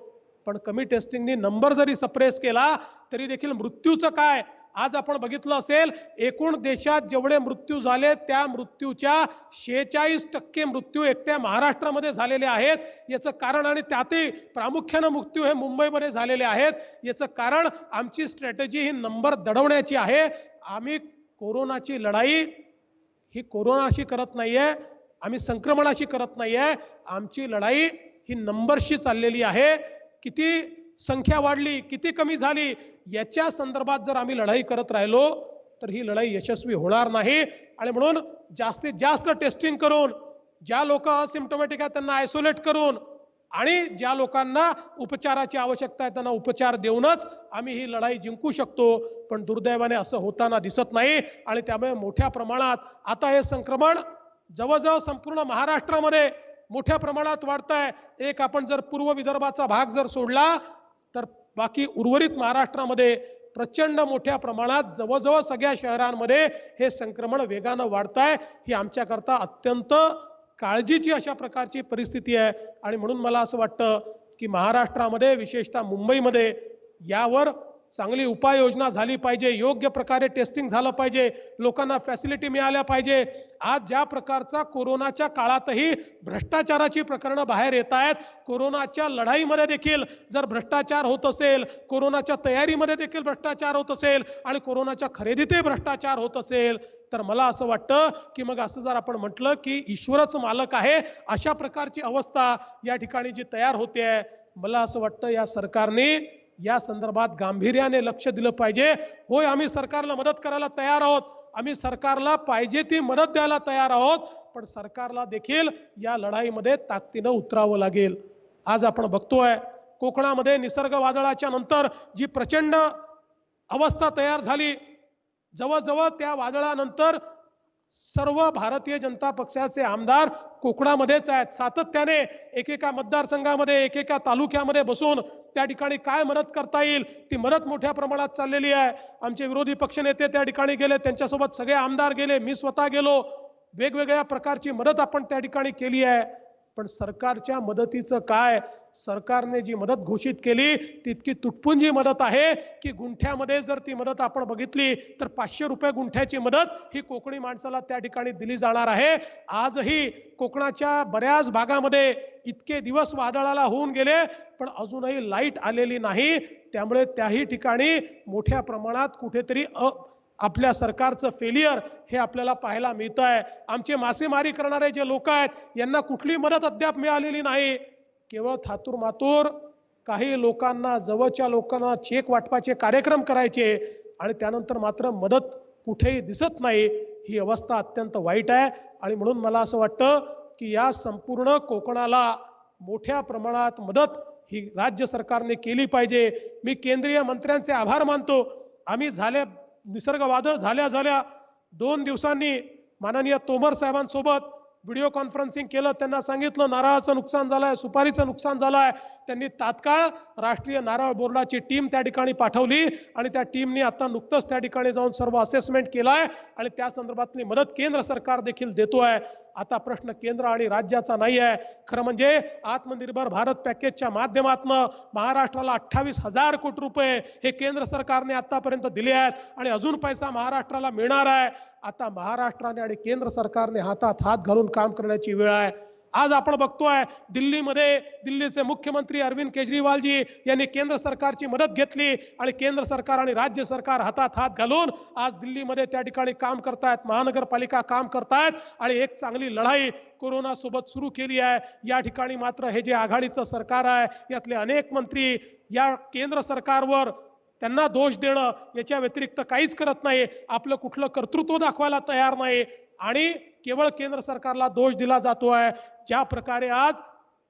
Speaker 3: पण कमी टेस्टिंगनी नंबर जरी सप्रेस केला तरी देखील मृत्यूचं काय? आज आपण बघितलं असेल, एकूण देशात जेवढे मृत्यू झाले त्या मृत्यूच्या 46% मृत्यू एकट्या महाराष्ट्रामध्ये झालेले आहेत. याचं कारण, आणि त्यातही प्रामुख्याने मृत्यू हे मुंबईमध्ये झालेले आहेत, याचं कारण आमची स्ट्रॅटेजी ही नंबर दडवण्याची आहे. आम्ही कोरोनाची लढाई ही कोरोनाशी करत नाहीये, आम्ही संक्रमणाशी करत नाहीये, आमची लढाई ही नंबरशी चाललेली आहे. किती संख्या वाढली, किती कमी झाली, याच्या संदर्भात जर आम्ही लढाई करत राहिलो तर ही लढाई यशस्वी होणार नाही. आणि म्हणून जास्तीत जास्त टेस्टिंग करून, ज्या लोक असिम्प्टोमॅटिक आहेत त्यांना आयसोलेट करून आणि ज्या लोकांना उपचाराची आवश्यकता आहे त्यांना उपचार देऊनच आम्ही ही लढाई जिंकू शकतो. पण दुर्दैवाने असं होताना दिसत नाही. आणि त्यामुळे मोठ्या प्रमाणात आता हे संक्रमण जवळजवळ संपूर्ण महाराष्ट्रामध्ये मोठ्या प्रमाणात वाढत आहे. एक आपण जर पूर्व विदर्भाचा भाग जर सोडला तर बाकी उर्वरित महाराष्ट्रामध्ये प्रचंड मोठ्या प्रमाणात जवळजवळ सगळ्या शहरांमध्ये हे संक्रमण वेगानं वाढत आहे. ही आमच्याकरता अत्यंत काळजीची अशा प्रकारची परिस्थिती आहे. आणि म्हणून मला असं वाटतं की महाराष्ट्रामध्ये विशेषतः मुंबईमध्ये यावर चांगली उपाययोजना झाली पाहिजे, योग्य प्रकारे टेस्टिंग झालं पाहिजे, लोकांना फॅसिलिटी मिळाल्या पाहिजे. आज ज्या प्रकारचा कोरोनाच्या काळातही भ्रष्टाचाराची प्रकरणं बाहेर येत आहेत, कोरोनाच्या लढाईमध्ये देखील जर भ्रष्टाचार होत असेल, कोरोनाच्या तयारीमध्ये देखील भ्रष्टाचार होत असेल आणि कोरोनाच्या खरेदीतही भ्रष्टाचार होत असेल, तर मला असं वाटतं की मग असं जर आपण म्हटलं की ईश्वरच मालक आहे, अशा प्रकारची अवस्था या ठिकाणी जी तयार होते आहे, मला असं वाटतं या सरकारने या संदर्भात गांभीर्याने लक्ष दिलं पाहिजे. होय, आम्ही सरकारला मदत करायला तयार आहोत, आम्ही सरकारला पाहिजे ती मदत द्यायला तयार आहोत, पण सरकारला देखील या लढाईमध्ये ताकदीनं उतरावं लागेल. आज आपण बघतोय कोकणामध्ये निसर्ग वादळाच्या नंतर जी प्रचंड अवस्था तयार झाली, जवळजवळ त्या वादळानंतर सर्व भारतीय जनता पक्षाचे आमदार कोकणामध्येच आहेत. सातत्याने एकेका मतदारसंघामध्ये एकेका तालुक्यामध्ये बसून त्या ठिकाणी काय मदत करता येईल ती मदत मोठ्या प्रमाणात चाललेली आहे. आमचे विरोधी पक्षनेते त्या ठिकाणी गेले, त्यांच्यासोबत सगळे आमदार गेले, मी स्वतः गेलो. वेगवेगळ्या प्रकारची मदत आपण त्या ठिकाणी केली आहे. पण सरकारच्या मदतीचं काय? सरकारने जी मदत घोषित केली तितकी तुटपुंजी मदत आहे की गुंठ्यामध्ये जर ती मदत आपण बघितली तर 500 रुपये गुंठ्याची मदत ही कोकणी माणसाला त्या ठिकाणी दिली जाणार आहे. आजही कोकणाच्या बऱ्याच भागामध्ये इतके दिवस वादळाला होऊन गेले पण अजूनही लाईट आलेली नाही. त्यामुळे त्याही ठिकाणी मोठ्या प्रमाणात कुठेतरी आपल्या सरकारचं फेलियर हे आपल्याला पाहायला मिळतं आहे. आमचे मासेमारी करणारे जे लोक आहेत यांना कुठली मदत अद्याप मिळालेली नाही. केवळ थातूर मातूर काही लोकांना, जवळच्या लोकांना चेक वाटपाचे कार्यक्रम करायचे आणि त्यानंतर मात्र मदत कुठेही दिसत नाही. ही अवस्था अत्यंत वाईट आहे आणि म्हणून मला असं वाटतं की या संपूर्ण कोकणाला मोठ्या प्रमाणात मदत ही राज्य सरकारने केली पाहिजे. मी केंद्रीय मंत्र्यांचे आभार मानतो. आम्ही निसर्ग वादळ झाल्या 2 दिवसांनी माननीय तोमर साहेबांसोबत व्हिडिओ कॉन्फरन्सिंग केलं. त्यांना सांगितलं नारळाचं नुकसान झालंय, सुपारीचं नुकसान झालंय. त्यांनी तात्काळ राष्ट्रीय नारळ बोर्डाची टीम त्या ठिकाणी पाठवली आणि त्या टीमने आता नुकतंच त्या ठिकाणी जाऊन सर्व असेसमेंट केलाय आणि त्या संदर्भातली मदत केंद्र सरकार देखील देतोय. आता प्रश्न केंद्र आणि राज्याचा नाही आहे. खरं म्हणजे आत्मनिर्भर भारत पॅकेजच्या माध्यमातून महाराष्ट्राला 28,000 कोटी रुपये हे केंद्र सरकारने आतापर्यंत दिले आहेत आणि अजून पैसा महाराष्ट्राला मिळणार आहे. आता महाराष्ट्राने आणि केंद्र सरकारने हातात हात घालून काम करण्याची वेळ आहे. आज आपण बघतोय दिल्लीमध्ये दिल्लीचे मुख्यमंत्री अरविंद केजरीवालजी यांनी केंद्र सरकारची मदत घेतली आणि केंद्र सरकार आणि राज्य सरकार हातात हात घालून आज दिल्लीमध्ये त्या ठिकाणी काम करतायत, महानगरपालिका काम करतायत आणि एक चांगली लढाई कोरोना सोबत सुरू केली आहे. या ठिकाणी मात्र हे जे आघाडीचं सरकार आहे यातले अनेक मंत्री या केंद्र सरकारवर त्यांना दोष देणं याच्या व्यतिरिक्त काहीच करत नाही. आपलं कुठलं कर्तृत्व दाखवायला तयार नाही आणि केवळ केंद्र सरकारला दोष दिला जातोय. ज्या प्रकारे आज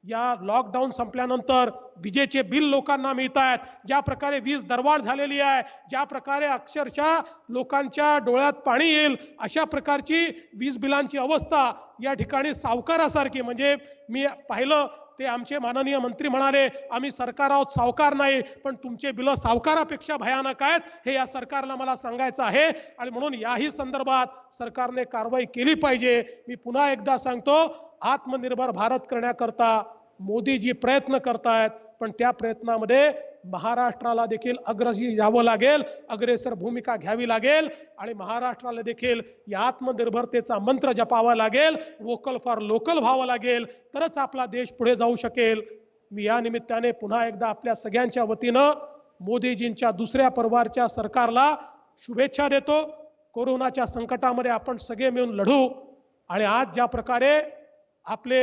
Speaker 3: या लॉकडाऊन संपल्यानंतर विजेचे बिल लोकांना मिळत आहेत, ज्या प्रकारे वीज दरवाढ झालेली आहे, ज्या प्रकारे अक्षरशः लोकांच्या डोळ्यात पाणी येईल अशा प्रकारची वीज बिलांची अवस्था या ठिकाणी सावकारासारखी, म्हणजे मी पाहिलं ते आमचे माननीय मंत्री म्हणाले आम्ही सरकार आहोत, सावकार नाही, पण तुमचे बिल सावकारापेक्षा भयानक आहेत हे या सरकारला मला सांगायचं आहे आणि म्हणून याही संदर्भात सरकारने कारवाई केली पाहिजे. मी पुन्हा एकदा सांगतो, आत्मनिर्भर भारत करण्याकरता मोदीजी प्रयत्न करतायत पण त्या प्रयत्नामध्ये महाराष्ट्राला देखील अग्रेसर यावं लागेल, अग्रेसर भूमिका घ्यावी लागेल आणि महाराष्ट्राला देखील या आत्मनिर्भरतेचा मंत्र जपावा लागेल, वोकल फॉर लोकल व्हावं लागेल, तरच आपला देश पुढे जाऊ शकेल. मी या निमित्ताने पुन्हा एकदा आपल्या सगळ्यांच्या वतीनं मोदीजींच्या दुसऱ्या पर्वाच्या सरकारला शुभेच्छा देतो. कोरोनाच्या संकटामध्ये आपण सगळे मिळून लढू आणि आज ज्या प्रकारे आपले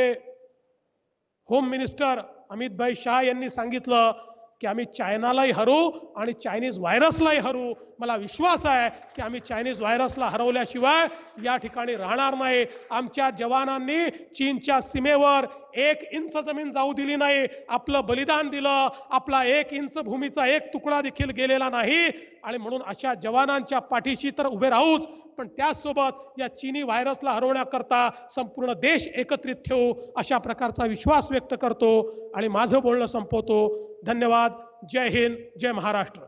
Speaker 3: होम मिनिस्टर अमित भाई शाह यांनी सांगितलं की आम्ही चायनालाही हरू आणि चायनीज व्हायरसलाही हरू, मला विश्वास आहे की आम्ही चायनीज व्हायरसला हरवल्याशिवाय या ठिकाणी राहणार नाही. आमच्या जवानांनी चीनच्या सीमेवर 1 इंच जमीन जाऊ दिली नाही, आपलं बलिदान दिलं, आपला 1 इंच भूमीचा 1 तुकडा देखील गेलेला नाही आणि म्हणून अशा जवानांच्या पाठीशी तर उभे राहूच, पण त्याचसोबत या चीनी व्हायरसला हरवण्याकरता संपूर्ण देश एकत्रित ठेवू अशा प्रकारचा विश्वास व्यक्त करतो आणि माझं बोलणं संपवतो. धन्यवाद. जय हिंद, जय महाराष्ट्र.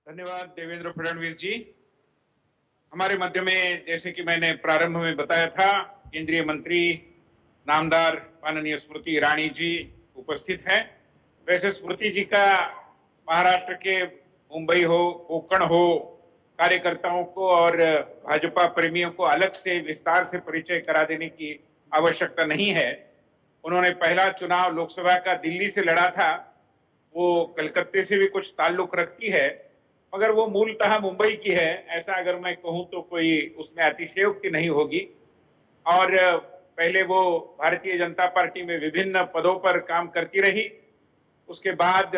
Speaker 1: धन्यवाद देवेंद्र फडणवीस जी. हमारे मध्य में जैसे कि मैंने प्रारंभ में बताया था केंद्रीय मंत्री नामदार माननीय स्मृति ईरानी जी उपस्थित हैं। वैसे स्मृति जी का महाराष्ट्र के मुंबई हो, कोंकण हो, कार्यकर्ताओं को और भाजपा प्रेमियों को अलग से विस्तार से परिचय करा देने की आवश्यकता नहीं है। उन्होंने पहला चुनाव लोकसभा का दिल्ली से लड़ा था, वो कलकत्ते से भी कुछ ताल्लुक रखती है, मगर वो मूलतः मुंबई की है। ऐसा अगर मैं कहूं तो कोई उसमें अतिशयोक्ति नहीं होगी। और पहले वो भारतीय जनता पार्टी में विभिन्न पदों पर काम करती रही। उसके बाद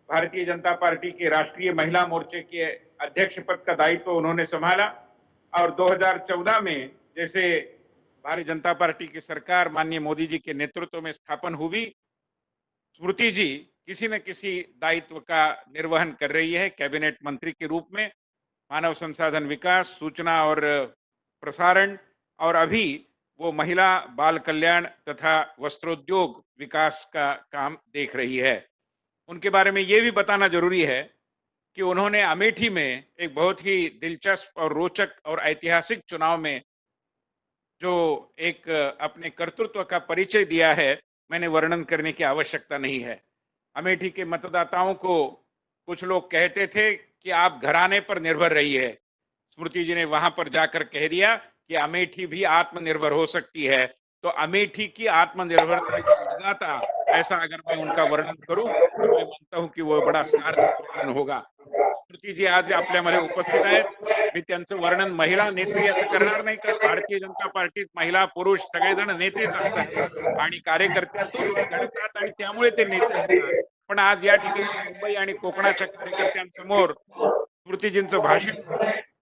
Speaker 1: भारतीय जनता पार्टी के राष्ट्रीय महिला मोर्चे के अध्यक्ष पद का दायित्व उन्होंने संभाला और 2014 में जैसे भारतीय जनता पार्टी की सरकार माननीय मोदी जी के नेतृत्व में स्थापन हुई, स्मृति जी किसी न किसी दायित्व का निर्वहन कर रही है। कैबिनेट मंत्री के रूप में मानव संसाधन विकास, सूचना और प्रसारण, और अभी वो महिला बाल कल्याण तथा वस्त्रोद्योग विकास का काम देख रही है। उनके बारे में ये भी बताना जरूरी है कि उन्होंने अमेठी में एक बहुत ही दिलचस्प और रोचक और ऐतिहासिक चुनाव में जो एक अपने कर्तृत्व का परिचय दिया है, मैंने वर्णन करने की आवश्यकता नहीं है। अमेठी के मतदाताओं को कुछ लोग कहते थे कि आप घराने पर निर्भर रहिए। स्मृति जी ने वहां पर जाकर कह दिया कि अमेठी भी आत्मनिर्भर हो सकती है। तो अमेठी की आत्मनिर्भरता की मतदाता, ऐसा अगर मैं उनका वर्णन करूं तो मैं मानता हूं कि वो बड़ा सार्थक वर्णन होगा। स्मृती जी आज आपल्यामध्ये उपस्थित आहेत। मी त्यांचं वर्णन महिला नेत्री असं करणार नाही, कारण भारतीय जनता पार्टीत महिला पुरुष सगळेजण नेतेच असतात आणि कार्यकर्त्यातून ते घडतात आणि त्यामुळे ते नेते होतात। पण आज या ठिकाणी मुंबई आणि कोकणाच्या कार्यकर्त्यांसमोर स्मृतीजींचं भाषण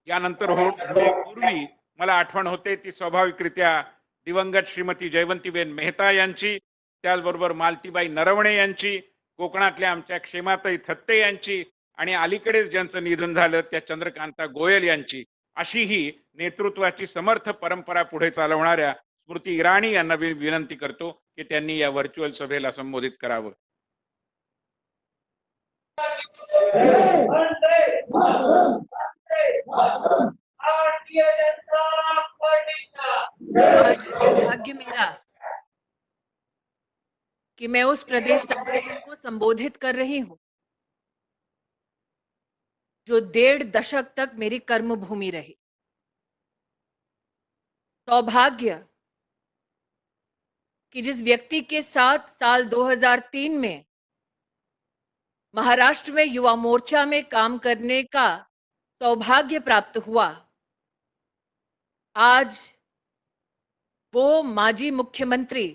Speaker 1: यानंतर होण्यापूर्वी मला आठवण होते ती स्वाभाविकरित्या दिवंगत श्रीमती जयवंतीबेन मेहता यांची, त्याचबरोबर मालतीबाई नरवणे यांची, कोकणातल्या आमच्या क्षेमाताई थत्ते यांची आणि अलीकडेच ज्यांचं निधन झालं त्या चंद्रकांता गोयल यांची, अशी ही नेतृत्वाची समर्थ परंपरा पुढे चालवणाऱ्या स्मृती इराणी यांना विनंती करतो की त्यांनी या व्हर्च्युअल सभेला संबोधित करावं।
Speaker 4: भारतीय जनता पार्टी का
Speaker 5: आज भाग्य मेरा कि मैं उस प्रदेश संगठन को संबोधित कर रही हूं जो 1.5 दशक तक मेरी कर्मभूमि रही। सौभाग्य कि जिस व्यक्ति के साथ साल 2003 में महाराष्ट्र में युवा मोर्चा में काम करने का सौभाग्य प्राप्त हुआ, आज वो माजी मुख्यमंत्री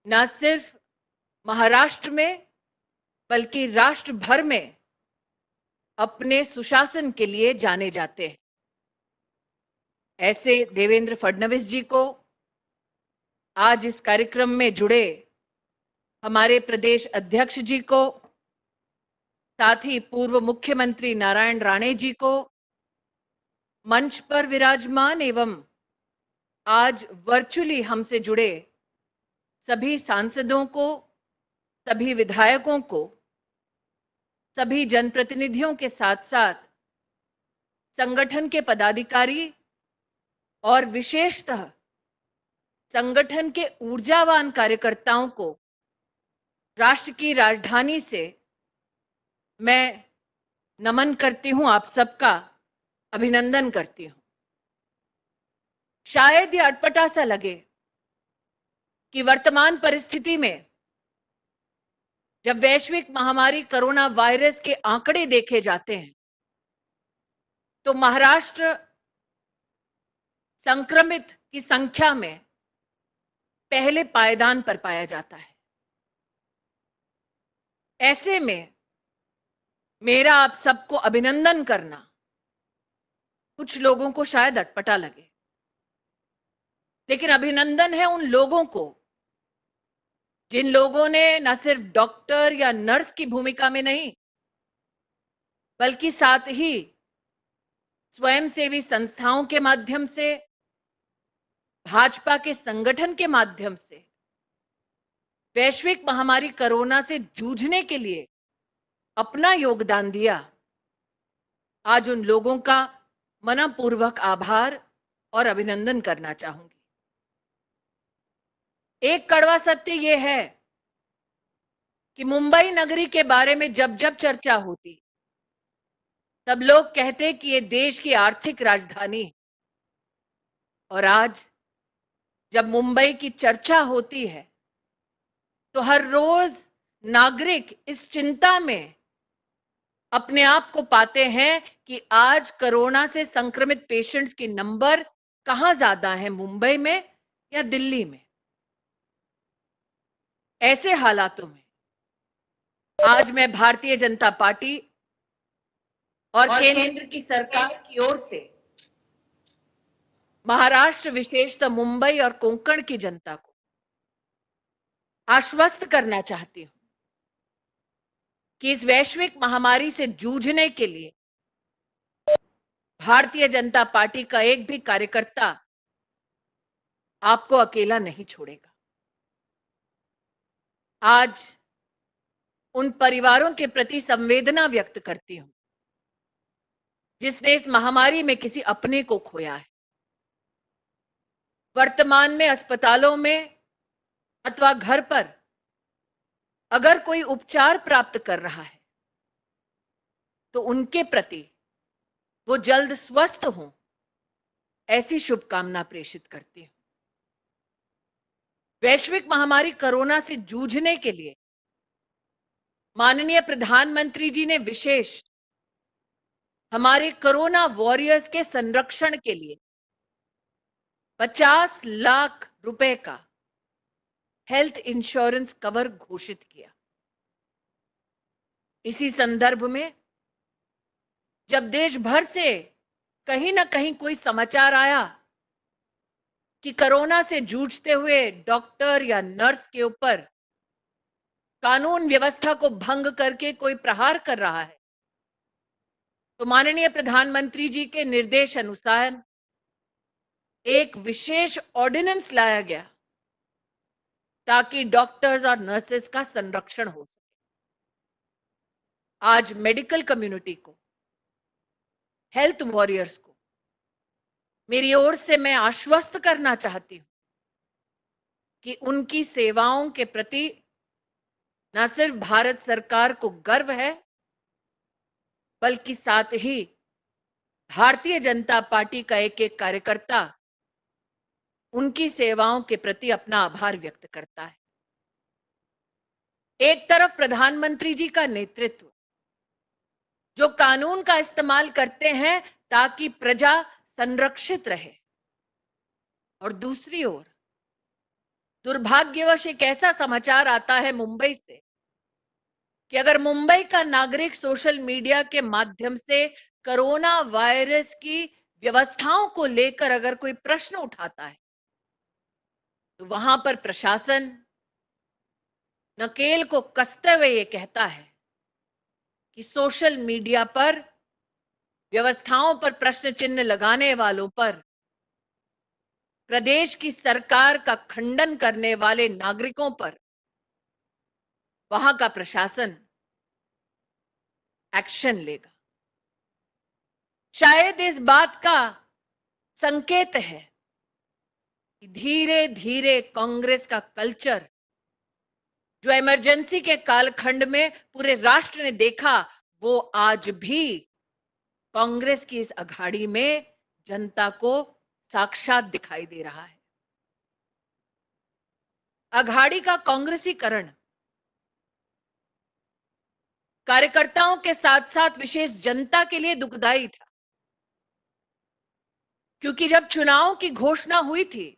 Speaker 5: न सिर्फ महाराष्ट्र में बल्कि राष्ट्र भर में अपने सुशासन के लिए जाने जाते हैं। ऐसे देवेंद्र फडणवीस जी को आज इस कार्यक्रम में जुड़े हमारे प्रदेश अध्यक्ष जी को, साथ ही पूर्व मुख्यमंत्री नारायण राणे जी को, मंच पर विराजमान एवं आज वर्चुअली हमसे जुड़े सभी सांसदों को, सभी विधायकों को, सभी जनप्रतिनिधियों के साथ साथ संगठन के पदाधिकारी और विशेषतः संगठन के ऊर्जावान कार्यकर्ताओं को राष्ट्र की राजधानी से मैं नमन करती हूं, आप सबका अभिनंदन करती हूं। शायद ये अटपटा सा लगे कि वर्तमान परिस्थिति में जब वैश्विक महामारी कोरोना वायरस के आंकड़े देखे जाते हैं तो महाराष्ट्र संक्रमित की संख्या में पहले पायदान पर पाया जाता है। ऐसे में मेरा आप सबको अभिनंदन करना कुछ लोगों को शायद अटपटा लगे, लेकिन अभिनंदन है उन लोगों को जिन लोगों ने न सिर्फ डॉक्टर या नर्स की भूमिका में नहीं बल्कि साथ ही स्वयंसेवी संस्थाओं के माध्यम से, भाजपा के संगठन के माध्यम से वैश्विक महामारी कोरोना से जूझने के लिए अपना योगदान दिया। आज उन लोगों का मनपूर्वक आभार और अभिनंदन करना चाहूंगी। एक कड़वा सत्य यह है कि मुंबई नगरी के बारे में जब जब चर्चा होती तब लोग कहते कि ये देश की आर्थिक राजधानी है, और आज जब मुंबई की चर्चा होती है तो हर रोज नागरिक इस चिंता में अपने आप को पाते हैं कि आज कोरोना से संक्रमित पेशेंट्स की नंबर कहां ज्यादा है, मुंबई में या दिल्ली में। ऐसे हालातों में आज मैं भारतीय जनता पार्टी और केंद्र की सरकार की ओर से महाराष्ट्र, विशेषतः मुंबई और कोंकण की जनता को आश्वस्त करना चाहती हूं कि इस वैश्विक महामारी से जूझने के लिए भारतीय जनता पार्टी का एक भी कार्यकर्ता आपको अकेला नहीं छोड़ेगा। आज उन परिवारों के प्रति संवेदना व्यक्त करती हूं जिसने इस महामारी में किसी अपने को खोया है। वर्तमान में अस्पतालों में अथवा घर पर अगर कोई उपचार प्राप्त कर रहा है तो उनके प्रति वो जल्द स्वस्थ हों, ऐसी शुभकामना प्रेषित करती हूं। वैश्विक महामारी कोरोना से जूझने के लिए माननीय प्रधानमंत्री जी ने विशेष हमारे कोरोना वॉरियर्स के संरक्षण के लिए 50 लाख रुपए का हेल्थ इंश्योरेंस कवर घोषित किया। इसी संदर्भ में जब देश भर से कहीं ना कहीं कोई समाचार आया कि कोरोना से जूझते हुए डॉक्टर या नर्स के ऊपर कानून व्यवस्था को भंग करके कोई प्रहार कर रहा है, तो माननीय प्रधानमंत्री जी के निर्देश अनुसार एक विशेष ऑर्डिनेंस लाया गया ताकि डॉक्टर्स और नर्सेस का संरक्षण हो सके। आज मेडिकल कम्युनिटी को, हेल्थ वॉरियर्स को मेरी ओर से मैं आश्वस्त करना चाहती हूं कि उनकी सेवाओं के प्रति न सिर्फ भारत सरकार को गर्व है, बल्कि साथ ही भारतीय जनता पार्टी का एक एक कार्यकर्ता उनकी सेवाओं के प्रति अपना आभार व्यक्त करता है। एक तरफ प्रधानमंत्री जी का नेतृत्व जो कानून का इस्तेमाल करते हैं ताकि प्रजा संरक्षित रहे, और दूसरी ओर दुर्भाग्यवश एक ऐसा समाचार आता है मुंबई से कि अगर मुंबई का नागरिक सोशल मीडिया के माध्यम से कोरोना वायरस की व्यवस्थाओं को लेकर अगर कोई प्रश्न उठाता है तो वहां पर प्रशासन नकेल को कसते हुए ये कहता है कि सोशल मीडिया पर व्यवस्थाओं पर प्रश्न चिन्ह लगाने वालों पर, प्रदेश की सरकार का खंडन करने वाले नागरिकों पर वहां का प्रशासन एक्शन लेगा। शायद इस बात का संकेत है कि धीरे धीरे कांग्रेस का कल्चर जो इमरजेंसी के कालखंड में पूरे राष्ट्र ने देखा, वो आज भी कांग्रेस की इस अघाड़ी में जनता को साक्षात दिखाई दे रहा है। अघाड़ी का कांग्रेसीकरण कार्यकर्ताओं के साथ साथ विशेष जनता के लिए दुखदाई था, क्योंकि जब चुनाव की घोषणा हुई थी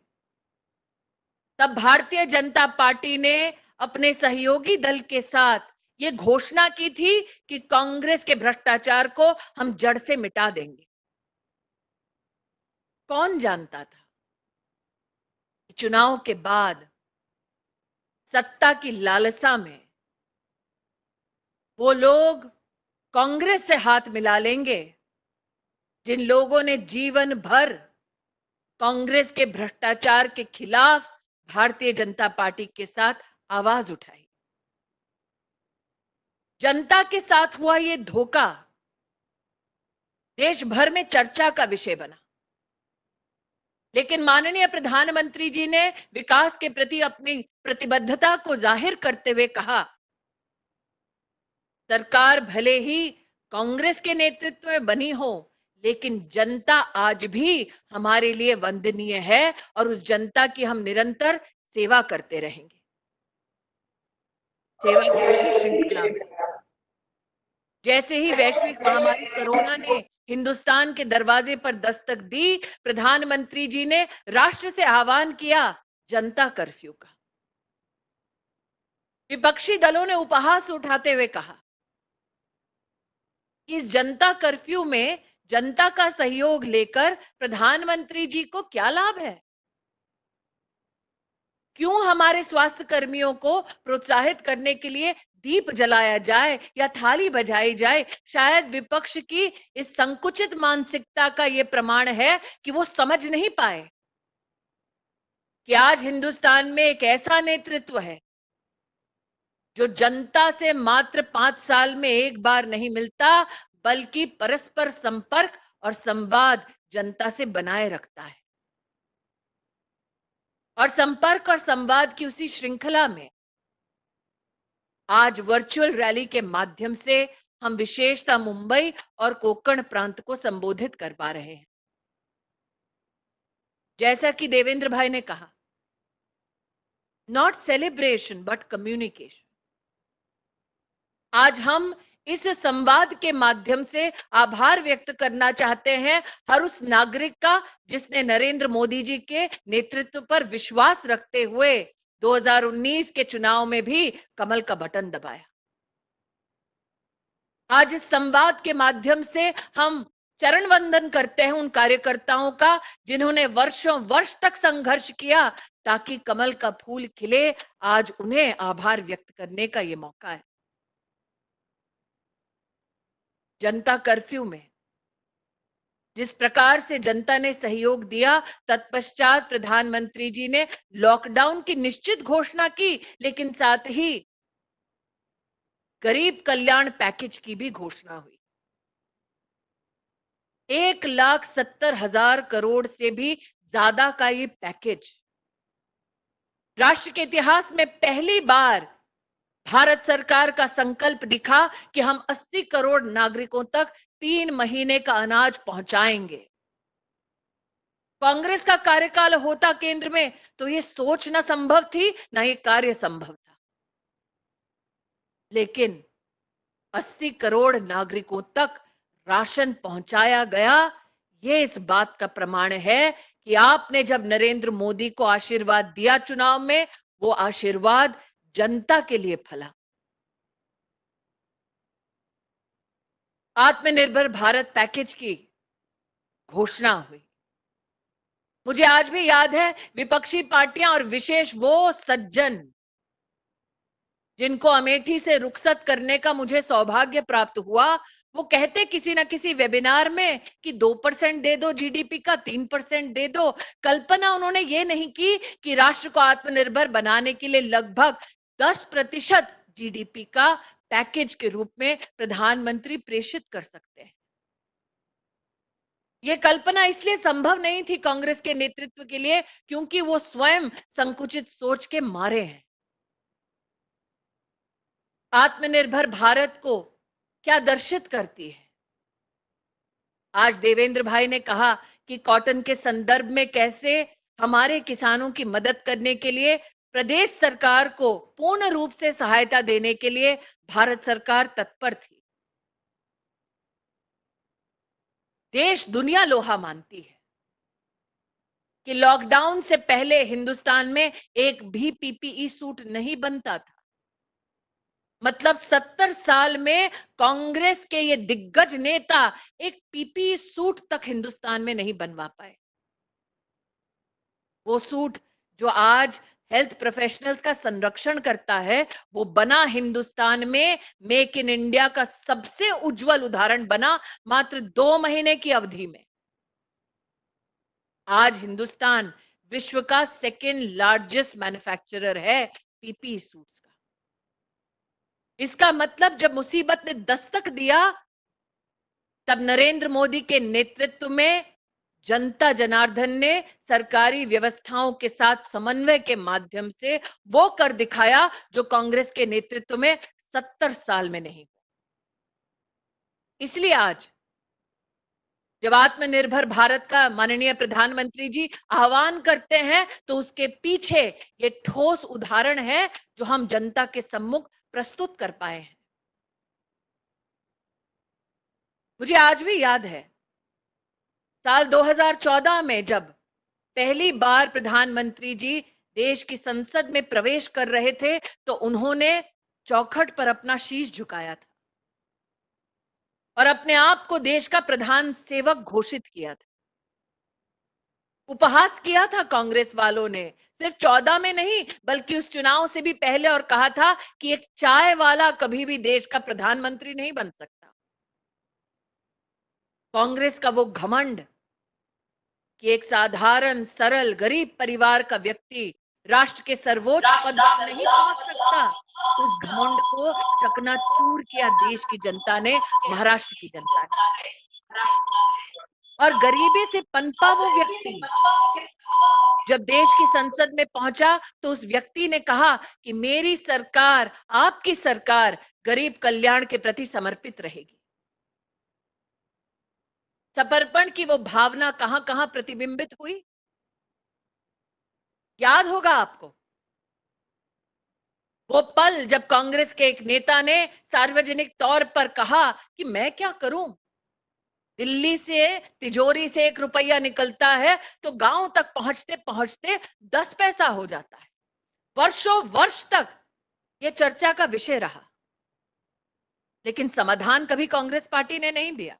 Speaker 5: तब भारतीय जनता पार्टी ने अपने सहयोगी दल के साथ ये घोषणा की थी कि कांग्रेस के भ्रष्टाचार को हम जड़ से मिटा देंगे। कौन जानता था कि चुनाव के बाद सत्ता की लालसा में वो लोग कांग्रेस से हाथ मिला लेंगे जिन लोगों ने जीवन भर कांग्रेस के भ्रष्टाचार के खिलाफ भारतीय जनता पार्टी के साथ आवाज उठाई। जनता के साथ हुआ ये धोखा देश भर में चर्चा का विषय बना। लेकिन माननीय प्रधानमंत्री जी ने विकास के प्रति अपनी प्रतिबद्धता को जाहिर करते हुए कहा, सरकार भले ही कांग्रेस के नेतृत्व में बनी हो, लेकिन जनता आज भी हमारे लिए वंदनीय है और उस जनता की हम निरंतर सेवा करते रहेंगे। सेवा की उसी श्रृंखला में जैसे ही वैश्विक महामारी कोरोना ने हिंदुस्तान के दरवाजे पर दस्तक दी, प्रधानमंत्री जी ने राष्ट्र से आह्वान किया जनता कर्फ्यू का। विपक्षी दलों ने उपहास उठाते हुए कहा कि इस जनता कर्फ्यू में जनता का सहयोग लेकर प्रधानमंत्री जी को क्या लाभ है? क्यों हमारे स्वास्थ्य कर्मियों को प्रोत्साहित करने के लिए दीप जलाया जाए या थाली बजाई जाए? शायद विपक्ष की इस संकुचित मानसिकता का यह प्रमाण है कि वो समझ नहीं पाए कि आज हिंदुस्तान में एक ऐसा नेतृत्व है जो जनता से मात्र 5 साल में एक बार नहीं मिलता, बल्कि परस्पर संपर्क और संवाद जनता से बनाए रखता है। और संपर्क और संवाद की उसी श्रृंखला में आज वर्चुअल रैली के माध्यम से हम विशेषतः मुंबई और कोंकण प्रांत को संबोधित कर पा रहे हैं। जैसा कि देवेंद्र भाई ने कहा, नॉट सेलिब्रेशन बट कम्युनिकेशन। आज हम इस संवाद के माध्यम से आभार व्यक्त करना चाहते हैं हर उस नागरिक का जिसने नरेंद्र मोदी जी के नेतृत्व पर विश्वास रखते हुए 2019 के चुनाव में भी कमल का बटन दबाया। आज इस संवाद के माध्यम से हम चरण वंदन करते हैं उन कार्यकर्ताओं का जिन्होंने वर्षों वर्ष तक संघर्ष किया ताकि कमल का फूल खिले। आज उन्हें आभार व्यक्त करने का यह मौका है। जनता कर्फ्यू में जिस प्रकार से जनता ने सहयोग दिया, तत्पश्चात प्रधानमंत्री जी ने लॉकडाउन की निश्चित घोषणा की, लेकिन साथ ही गरीब कल्याण पैकेज की भी घोषणा हुई। 1,70,000 करोड़ से भी ज्यादा का ये पैकेज राष्ट्र के इतिहास में पहली बार भारत सरकार का संकल्प दिखा कि हम 80 करोड़ नागरिकों तक 3 महीने का अनाज पहुंचाएंगे। कांग्रेस का कार्यकाल होता केंद्र में तो ये सोच ना संभव थी, ना ये कार्य संभव था। लेकिन 80 करोड़ नागरिकों तक राशन पहुंचाया गया। ये इस बात का प्रमाण है कि आपने जब नरेंद्र मोदी को आशीर्वाद दिया चुनाव में, वो आशीर्वाद जनता के लिए फला। आत्मनिर्भर भारत पैकेज की घोषणा हुई। मुझे आज भी याद है विपक्षी पार्टियां और विशेष वो सज्जन जिनको अमेठी से रुखसत करने का मुझे सौभाग्य प्राप्त हुआ, वो कहते किसी ना किसी वेबिनार में कि 2% दे दो जीडीपी का, 3% दे दो। कल्पना उन्होंने ये नहीं की कि राष्ट्र को आत्मनिर्भर बनाने के लिए लगभग 10% जीडीपी का पैकेज के रूप में प्रधानमंत्री प्रेषित कर सकते हैं। यह कल्पना इसलिए संभव नहीं थी कांग्रेस के नेतृत्व के लिए क्योंकि वो स्वयं संकुचित सोच के मारे हैं। आत्मनिर्भर भारत को क्या दर्शित करती है? आज देवेंद्र भाई ने कहा कि कॉटन के संदर्भ में कैसे हमारे किसानों की मदद करने के लिए प्रदेश सरकार को पूर्ण रूप से सहायता देने के लिए भारत सरकार तत्पर थी। देश दुनिया लोहा मानती है कि लॉकडाउन से पहले हिंदुस्तान में एक भी पीपीई सूट नहीं बनता था। मतलब 70 साल में कांग्रेस के ये दिग्गज नेता एक पीपीई सूट तक हिंदुस्तान में नहीं बनवा पाए। वो सूट जो आज हेल्थ प्रोफेशनल्स का संरक्षण करता है, वो बना हिंदुस्तान में मेक इन इंडिया का सबसे उज्जवल उदाहरण बना मात्र 2 महीने की अवधि में। आज हिंदुस्तान विश्व का सेकेंड लार्जेस्ट मैन्युफैक्चरर है पीपीई सूट्स का। इसका मतलब जब मुसीबत ने दस्तक दिया, तब नरेंद्र मोदी के नेतृत्व में जनता जनार्दन ने सरकारी व्यवस्थाओं के साथ समन्वय के माध्यम से वो कर दिखाया जो कांग्रेस के नेतृत्व में 70 साल में नहीं हुआ। इसलिए आज जब आत्मनिर्भर भारत का माननीय प्रधानमंत्री जी आह्वान करते हैं तो उसके पीछे ये ठोस उदाहरण है जो हम जनता के सम्मुख प्रस्तुत कर पाए हैं। मुझे आज भी याद है साल 2014 में जब पहली बार प्रधानमंत्री जी देश की संसद में प्रवेश कर रहे थे तो उन्होंने चौखट पर अपना शीश झुकाया था और अपने आप को देश का प्रधान सेवक घोषित किया था। उपहास किया था कांग्रेस वालों ने, सिर्फ 14 में नहीं बल्कि उस चुनाव से भी पहले, और कहा था कि एक चाय वाला कभी भी देश का प्रधानमंत्री नहीं बन सकता। कांग्रेस का वो घमंड कि एक साधारण सरल गरीब परिवार का व्यक्ति राष्ट्र के सर्वोच्च पद पर नहीं पहुंच सकता, उस घमंड को चकनाचूर किया देश की जनता ने, महाराष्ट्र की जनता ने। और गरीबी से पनपा वो व्यक्ति जब देश की संसद में पहुंचा तो उस व्यक्ति ने कहा कि मेरी सरकार, आपकी सरकार गरीब कल्याण के प्रति समर्पित रहेगी। समर्पण की वो भावना कहां कहां प्रतिबिंबित हुई, याद होगा आपको वो पल जब कांग्रेस के एक नेता ने सार्वजनिक तौर पर कहा कि मैं क्या करूं, दिल्ली से तिजोरी से 1 रुपया निकलता है तो गांव तक पहुंचते पहुंचते 10 पैसा हो जाता है। वर्षों वर्ष तक यह चर्चा का विषय रहा, लेकिन समाधान कभी कांग्रेस पार्टी ने नहीं दिया।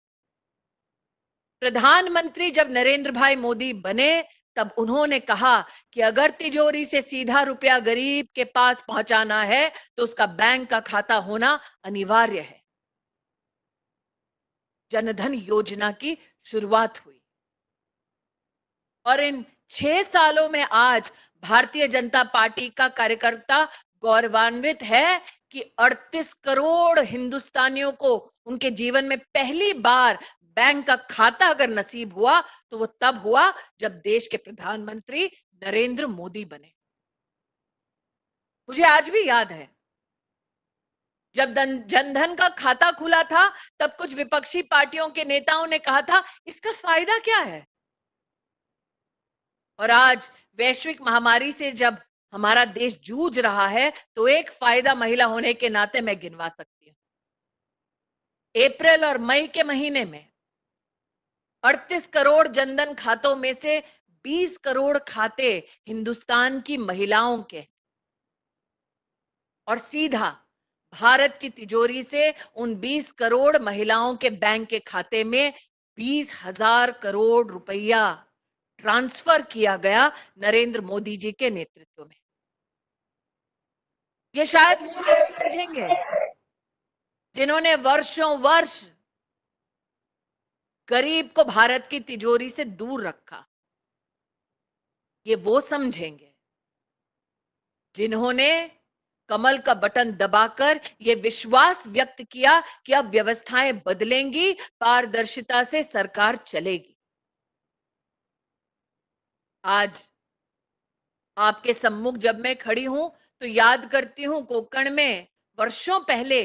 Speaker 5: प्रधानमंत्री जब नरेंद्र भाई मोदी बने तब उन्होंने कहा कि अगर तिजोरी से सीधा रुपया गरीब के पास पहुंचाना है तो उसका बैंक का खाता होना अनिवार्य है। जनधन योजना की शुरुआत हुई और इन 6 सालों में आज भारतीय जनता पार्टी का कार्यकर्ता गौरवान्वित है कि 38 करोड़ हिंदुस्तानियों को उनके जीवन में पहली बार बैंक का खाता अगर नसीब हुआ तो वो तब हुआ जब देश के प्रधानमंत्री नरेंद्र मोदी बने। मुझे आज भी याद है जब जनधन का खाता खुला था तब कुछ विपक्षी पार्टियों के नेताओं ने कहा था इसका फायदा क्या है, और आज वैश्विक महामारी से जब हमारा देश जूझ रहा है तो एक फायदा महिला होने के नाते मैं गिनवा सकती हूं। अप्रैल और मई के महीने में 38 करोड़ जनधन खातों में से 20 करोड़ खाते हिंदुस्तान की महिलाओं के, और सीधा भारत की तिजोरी से उन 20 करोड़ महिलाओं के बैंक के खाते में 20,000 करोड़ रुपया ट्रांसफर किया गया नरेंद्र मोदी जी के नेतृत्व में। ये शायद वो लोग समझेंगे जिन्होंने वर्षों वर्ष गरीब को भारत की तिजोरी से दूर रखा। ये वो समझेंगे जिन्होंने कमल का बटन दबाकर ये विश्वास व्यक्त किया कि अब व्यवस्थाएं बदलेंगी, पारदर्शिता से सरकार चलेगी। आज आपके सम्मुख जब मैं खड़ी हूं तो याद करती हूं कोंकण में वर्षों पहले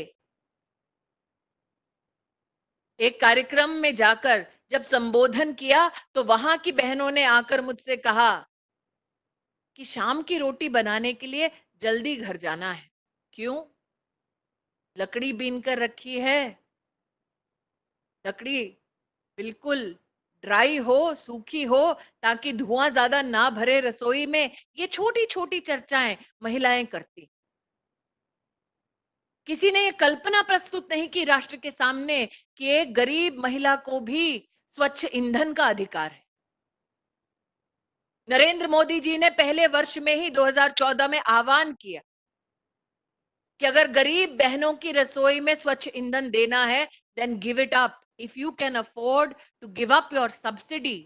Speaker 5: एक कार्यक्रम में जाकर जब संबोधन किया तो वहां की बहनों ने आकर मुझसे कहा कि शाम की रोटी बनाने के लिए जल्दी घर जाना है। क्यों? लकड़ी बीन कर रखी है, लकड़ी बिल्कुल ड्राई हो, सूखी हो, ताकि धुआं ज्यादा ना भरे रसोई में। ये छोटी छोटी चर्चाएं महिलाएं करती। किसी ने ये कल्पना प्रस्तुत नहीं की राष्ट्र के सामने कि एक गरीब महिला को भी स्वच्छ ईंधन का अधिकार है। नरेंद्र मोदी जी ने पहले वर्ष में ही 2014 में आह्वान किया कि अगर गरीब बहनों की रसोई में स्वच्छ ईंधन देना है then give it up. If you can afford to give up your subsidy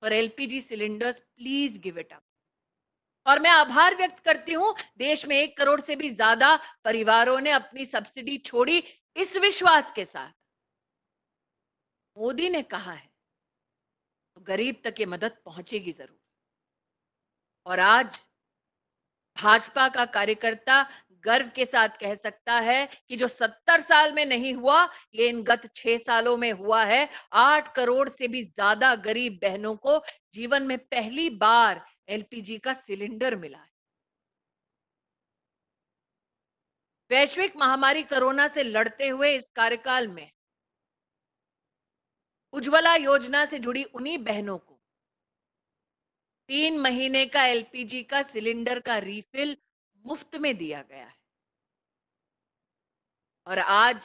Speaker 5: for LPG cylinders, please give it up. और मैं आभार व्यक्त करती हूं, देश में 1 करोड़ से भी ज्यादा परिवारों ने अपनी सब्सिडी छोड़ी इस विश्वास के साथ मोदी ने कहा है तो गरीब तक ये मदद पहुंचेगी जरूर। और आज भाजपा का कार्यकर्ता गर्व के साथ कह सकता है कि जो 70 साल में नहीं हुआ, ये इन गत 6 सालों में हुआ है। 8 करोड़ से भी ज्यादा गरीब बहनों को जीवन में पहली बार एलपीजी का सिलेंडर मिला है। वैश्विक महामारी कोरोना से लड़ते हुए इस कार्यकाल में उज्ज्वला योजना से जुड़ी उन्हीं बहनों को 3 महीने का एलपीजी का सिलेंडर का रिफिल मुफ्त में दिया गया है। और आज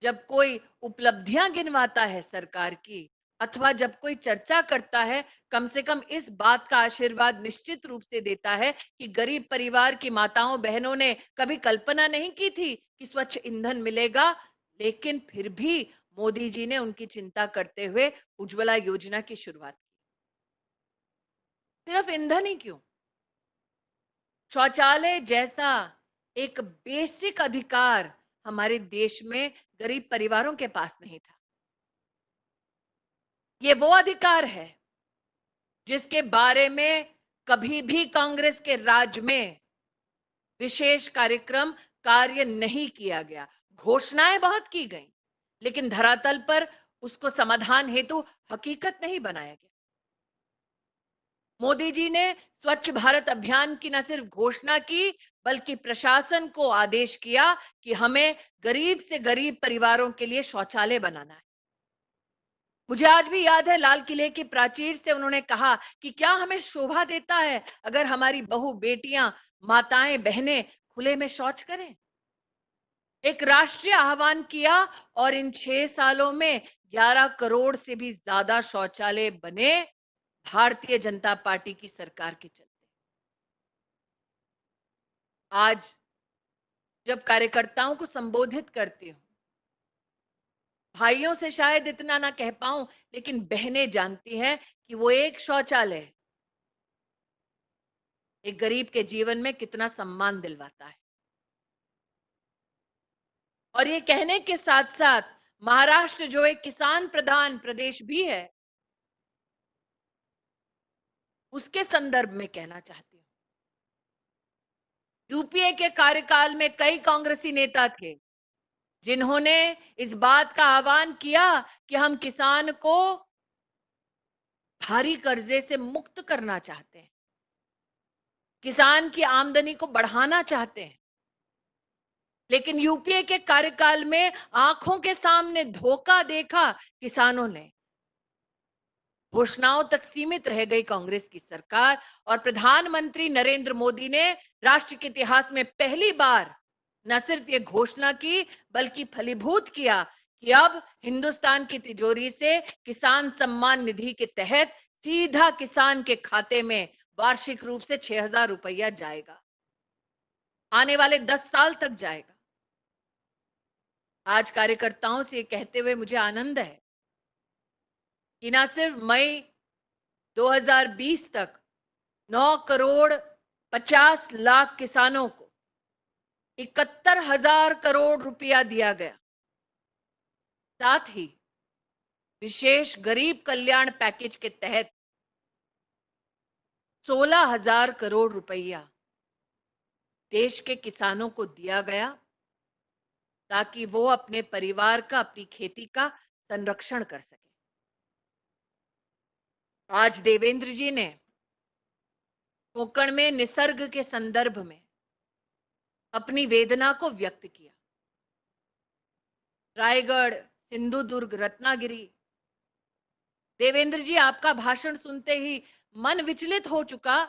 Speaker 5: जब कोई उपलब्धियां गिनवाता है सरकार की, अथवा जब कोई चर्चा करता है, कम से कम इस बात का आशीर्वाद निश्चित रूप से देता है कि गरीब परिवार की माताओं बहनों ने कभी कल्पना नहीं की थी कि स्वच्छ ईंधन मिलेगा, लेकिन फिर भी मोदी जी ने उनकी चिंता करते हुए उज्ज्वला योजना की शुरुआत की। सिर्फ ईंधन ही क्यों, शौचालय जैसा एक बेसिक अधिकार हमारे देश में गरीब परिवारों के पास नहीं था। ये वो अधिकार है जिसके बारे में कभी भी कांग्रेस के राज में विशेष कार्यक्रम कार्य नहीं किया गया। घोषणाएं बहुत की गई, लेकिन धरातल पर उसको समाधान हेतु हकीकत नहीं बनाया गया। मोदी जी ने स्वच्छ भारत अभियान की न सिर्फ घोषणा की, बल्कि प्रशासन को आदेश किया कि हमें गरीब से गरीब परिवारों के लिए शौचालय बनाना है। मुझे आज भी याद है, लाल किले की प्राचीर से उन्होंने कहा कि क्या हमें शोभा देता है अगर हमारी बहू बेटियां, माताएं बहनें खुले में शौच करें। एक राष्ट्रीय आह्वान किया और इन 6 सालों में 11 करोड़ से भी ज्यादा शौचालय बने, भारतीय जनता पार्टी की सरकार के चलते। आज जब कार्यकर्ताओं को संबोधित करती हूं, भाइयों से शायद इतना ना कह पाऊं, लेकिन बहनें जानती हैं कि वो एक शौचालय एक गरीब के जीवन में कितना सम्मान दिलवाता है। और ये कहने के साथ साथ महाराष्ट्र जो एक किसान प्रधान प्रदेश भी है, उसके संदर्भ में कहना चाहती हूं, यूपीए के कार्यकाल में कई कांग्रेसी नेता थे जिन्होंने इस बात का आह्वान किया कि हम किसान को भारी कर्जे से मुक्त करना चाहते हैं, किसान की आमदनी को बढ़ाना चाहते हैं। लेकिन यूपीए के कार्यकाल में आंखों के सामने धोखा देखा किसानों ने। घोषणाओं तक सीमित रह गई कांग्रेस की सरकार, और प्रधानमंत्री नरेंद्र मोदी ने राष्ट्र के इतिहास में पहली बार न सिर्फ ये घोषणा की, बल्कि फलीभूत किया कि अब हिंदुस्तान की तिजोरी से किसान सम्मान निधि के तहत सीधा किसान के खाते में वार्षिक रूप से 6,000 रुपया जाएगा, आने वाले 10 साल तक जाएगा। आज कार्यकर्ताओं से कहते हुए मुझे आनंद है कि न सिर्फ मई 2020 तक 9 करोड़ 50 लाख किसानों को 71,000 करोड़ रुपया दिया गया, साथ ही विशेष गरीब कल्याण पैकेज के तहत 16,000 करोड़ रुपया देश के किसानों को दिया गया, ताकि वो अपने परिवार का, अपनी खेती का संरक्षण कर सके। आज देवेंद्र जी ने कोंकण में निसर्ग के संदर्भ में अपनी वेदना को व्यक्त किया। रायगढ़, सिंधुदुर्ग, रत्नागिरी, देवेंद्र जी आपका भाषण सुनते ही मन विचलित हो चुका,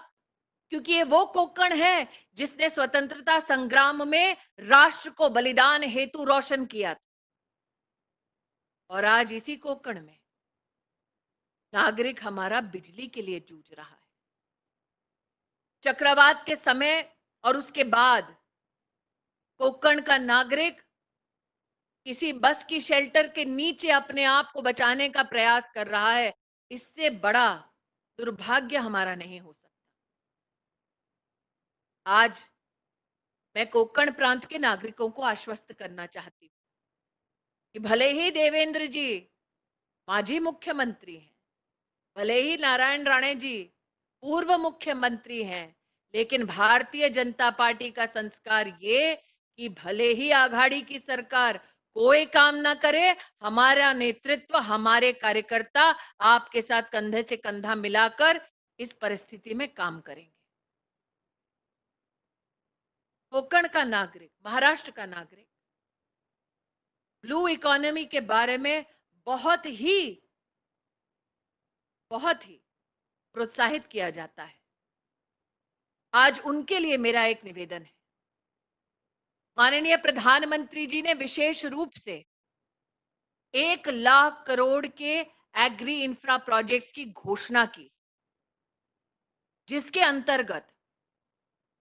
Speaker 5: क्योंकि ये वो कोंकण है जिसने स्वतंत्रता संग्राम में राष्ट्र को बलिदान हेतु रोशन किया था। और आज इसी कोंकण में नागरिक हमारा बिजली के लिए जूझ रहा है। चक्रवात के समय और उसके बाद कोंकण का नागरिक किसी बस की शेल्टर के नीचे अपने आप को बचाने का प्रयास कर रहा है। इससे बड़ा दुर्भाग्य हमारा नहीं हो सकता। आज मैं कोंकण प्रांत के नागरिकों को आश्वस्त करना चाहती हूं कि भले ही देवेंद्र जी माजी मुख्यमंत्री हैं, भले ही नारायण राणे जी पूर्व मुख्यमंत्री हैं, लेकिन भारतीय जनता पार्टी का संस्कार ये कि भले ही आघाड़ी की सरकार कोई काम ना करे, हमारा नेतृत्व, हमारे कार्यकर्ता आपके साथ कंधे से कंधा मिलाकर इस परिस्थिति में काम करेंगे। कोंकण का नागरिक, महाराष्ट्र का नागरिक ब्लू इकोनॉमी के बारे में बहुत ही प्रोत्साहित किया जाता है। आज उनके लिए मेरा एक निवेदन है। माननीय प्रधानमंत्री जी ने विशेष रूप से 1 लाख करोड़ के एग्री इंफ्रा प्रोजेक्ट्स की घोषणा की, जिसके अंतर्गत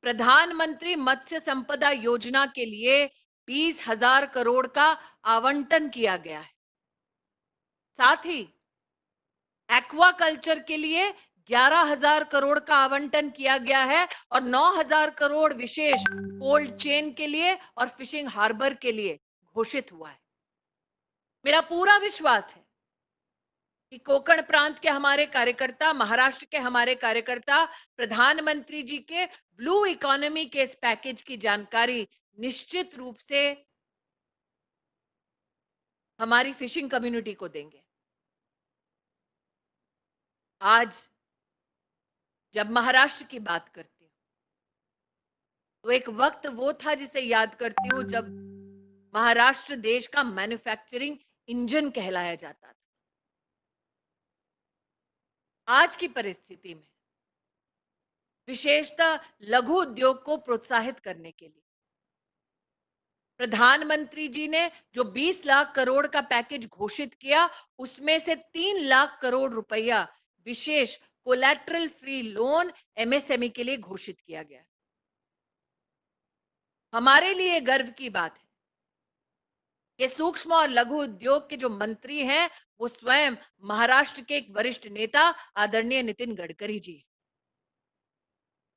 Speaker 5: प्रधानमंत्री मत्स्य संपदा योजना के लिए 20,000 करोड़ का आवंटन किया गया है। साथ ही एक्वाकल्चर के लिए 11,000 करोड़ का आवंटन किया गया है और 9,000 करोड़ विशेष कोल्ड चेन के लिए और फिशिंग हार्बर के लिए घोषित हुआ है। मेरा पूरा विश्वास है कि कोंकण प्रांत के हमारे कार्यकर्ता, महाराष्ट्र के हमारे कार्यकर्ता प्रधानमंत्री जी के ब्लू इकोनॉमी के इस पैकेज की जानकारी निश्चित रूप से हमारी फिशिंग कम्युनिटी को देंगे। आज जब महाराष्ट्र की बात करती हूं तो एक वक्त वो था जिसे याद करती हूं जब महाराष्ट्र देश का मैन्युफैक्चरिंग इंजन कहलाया जाता था। आज की परिस्थिति में विशेषतः लघु उद्योग को प्रोत्साहित करने के लिए प्रधानमंत्री जी ने जो 20 लाख करोड़ का पैकेज घोषित किया, उसमें से 3 लाख करोड़ रुपया विशेष कोलैटरल फ्री लोन एमएसएमई के लिए घोषित किया गया। हमारे लिए गर्व की बात है कि सूक्ष्म और लघु उद्योग के जो मंत्री हैं वो स्वयं महाराष्ट्र के एक वरिष्ठ नेता आदरणीय नितिन गडकरी जी।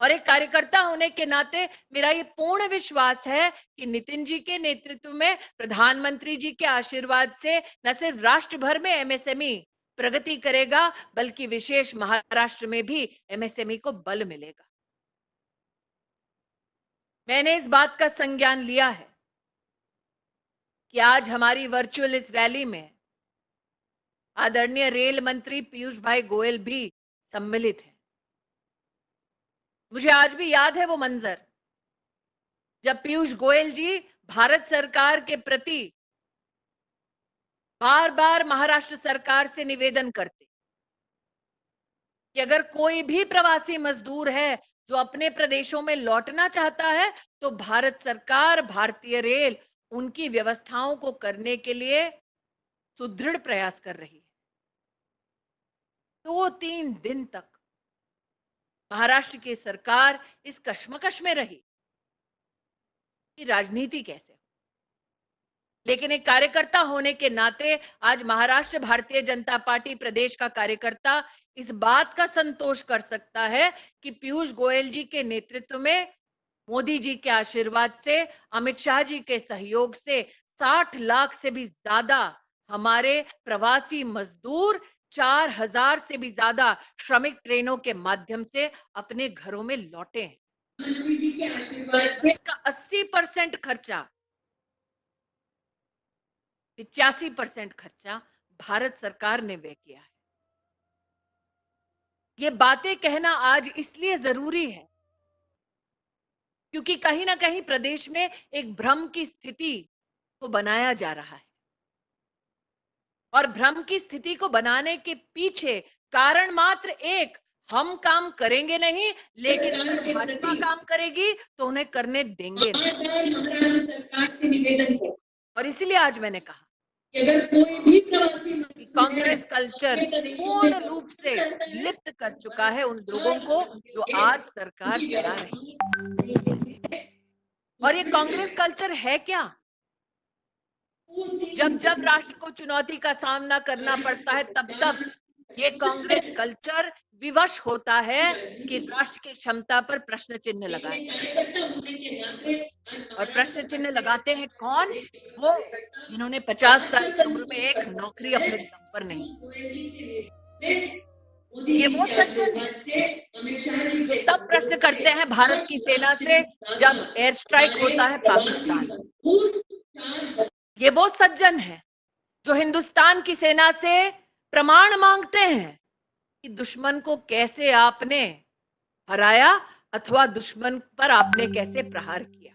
Speaker 5: और एक कार्यकर्ता होने के नाते मेरा ये पूर्ण विश्वास है कि नितिन जी के नेतृत्व में, प्रधानमंत्री जी के आशीर्वाद से न सिर्फ राष्ट्र भर में एमएसएमई प्रगति करेगा, बल्कि विशेष महाराष्ट्र में भी एमएसएमई को बल मिलेगा। मैंने इस बात का संज्ञान लिया है कि आज हमारी वर्चुअल इस रैली में आदरणीय रेल मंत्री पीयूष भाई गोयल भी सम्मिलित हैं। मुझे आज भी याद है वो मंजर जब पीयूष गोयल जी भारत सरकार के प्रति बार बार महाराष्ट्र सरकार से निवेदन करते कि अगर कोई भी प्रवासी मजदूर है जो अपने प्रदेशों में लौटना चाहता है तो भारत सरकार, भारतीय रेल उनकी व्यवस्थाओं को करने के लिए सुदृढ़ प्रयास कर रही है। 2-3 दिन तक महाराष्ट्र की सरकार इस कश्मकश में रही कि राजनीति कैसे हो। लेकिन एक कार्यकर्ता होने के नाते आज महाराष्ट्र भारतीय जनता पार्टी प्रदेश का कार्यकर्ता इस बात का संतोष कर सकता है कि पीयूष गोयल जी के नेतृत्व में, मोदी जी के आशीर्वाद से, अमित शाह जी के सहयोग से 60 लाख से भी ज्यादा हमारे प्रवासी मजदूर 4,000 से भी ज्यादा श्रमिक ट्रेनों के माध्यम से अपने घरों में लौटे हैं। मोदी जी के आशीर्वाद से इसका 80% खर्चा, 85% खर्चा भारत सरकार ने व्यय किया है। ये बातें कहना आज इसलिए जरूरी है क्योंकि कहीं ना कहीं प्रदेश में एक भ्रम की स्थिति को बनाया जा रहा है और भ्रम की स्थिति को बनाने के पीछे कारण मात्र एक, हम काम करेंगे नहीं, लेकिन अगर भाजपा काम करेगी तो उन्हें करने देंगे नहीं। और इसीलिए आज मैंने कहा कि अगर कोई भी प्रवासी कांग्रेस कल्चर पूर्ण रूप से लिप्त कर चुका है उन लोगों को जो आज सरकार चला रही है। और ये कांग्रेस कल्चर है क्या? जब जब राष्ट्र को चुनौती का सामना करना पड़ता है तब तब ये कांग्रेस कल्चर विवश होता है कि राष्ट्र की क्षमता पर प्रश्न चिन्ह लगाए। और प्रश्न चिन्ह लगाते हैं कौन? वो जिन्होंने 50 साल की उम्र में एक नौकरी अपने दम पर नहीं। ये वो सज्जन है जो सब प्रश्न करते हैं भारत की सेना से जब एयर स्ट्राइक होता है पाकिस्तान। ये वो सज्जन है जो हिंदुस्तान की सेना से प्रमाण मांगते हैं कि दुश्मन को कैसे आपने हराया अथवा दुश्मन पर आपने कैसे प्रहार किया।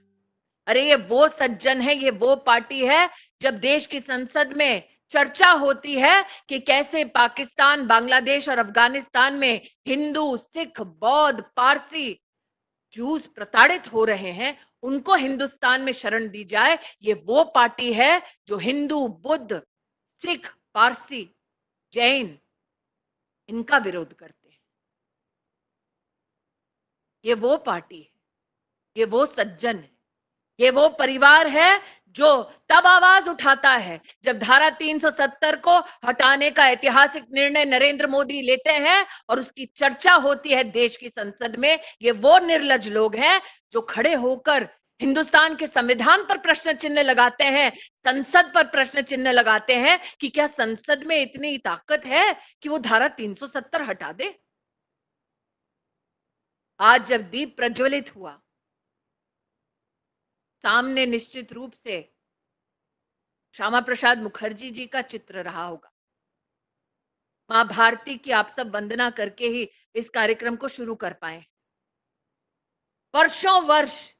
Speaker 5: अरे ये वो सज्जन है, ये वो पार्टी है जब देश की संसद में चर्चा होती है कि कैसे पाकिस्तान, बांग्लादेश और अफगानिस्तान में हिंदू, सिख, बौद्ध, पारसी, जूस प्रताड़ित हो रहे हैं, उनको हिंदुस्तान में शरण दी जाए। ये वो पार्टी है जो हिंदू, बुद्ध, सिख, पारसी, जैन इनका विरोध करते हैं। ये वो पार्टी है, ये वो सज्जन है, ये वो परिवार है जो तब आवाज उठाता है जब धारा 370 को हटाने का ऐतिहासिक निर्णय नरेंद्र मोदी लेते हैं और उसकी चर्चा होती है देश की संसद में। ये वो निर्लज लोग हैं जो खड़े होकर हिंदुस्तान के संविधान पर प्रश्न चिन्ह लगाते हैं, संसद पर प्रश्न चिन्ह लगाते हैं कि क्या संसद में इतनी ताकत है कि वो धारा 370 हटा दे। आज जब दीप प्रज्वलित हुआ, सामने निश्चित रूप से श्यामा प्रसाद मुखर्जी जी का चित्र रहा होगा। मां भारती की आप सब वंदना करके ही इस कार्यक्रम को शुरू कर पाए। वर्षों वर्ष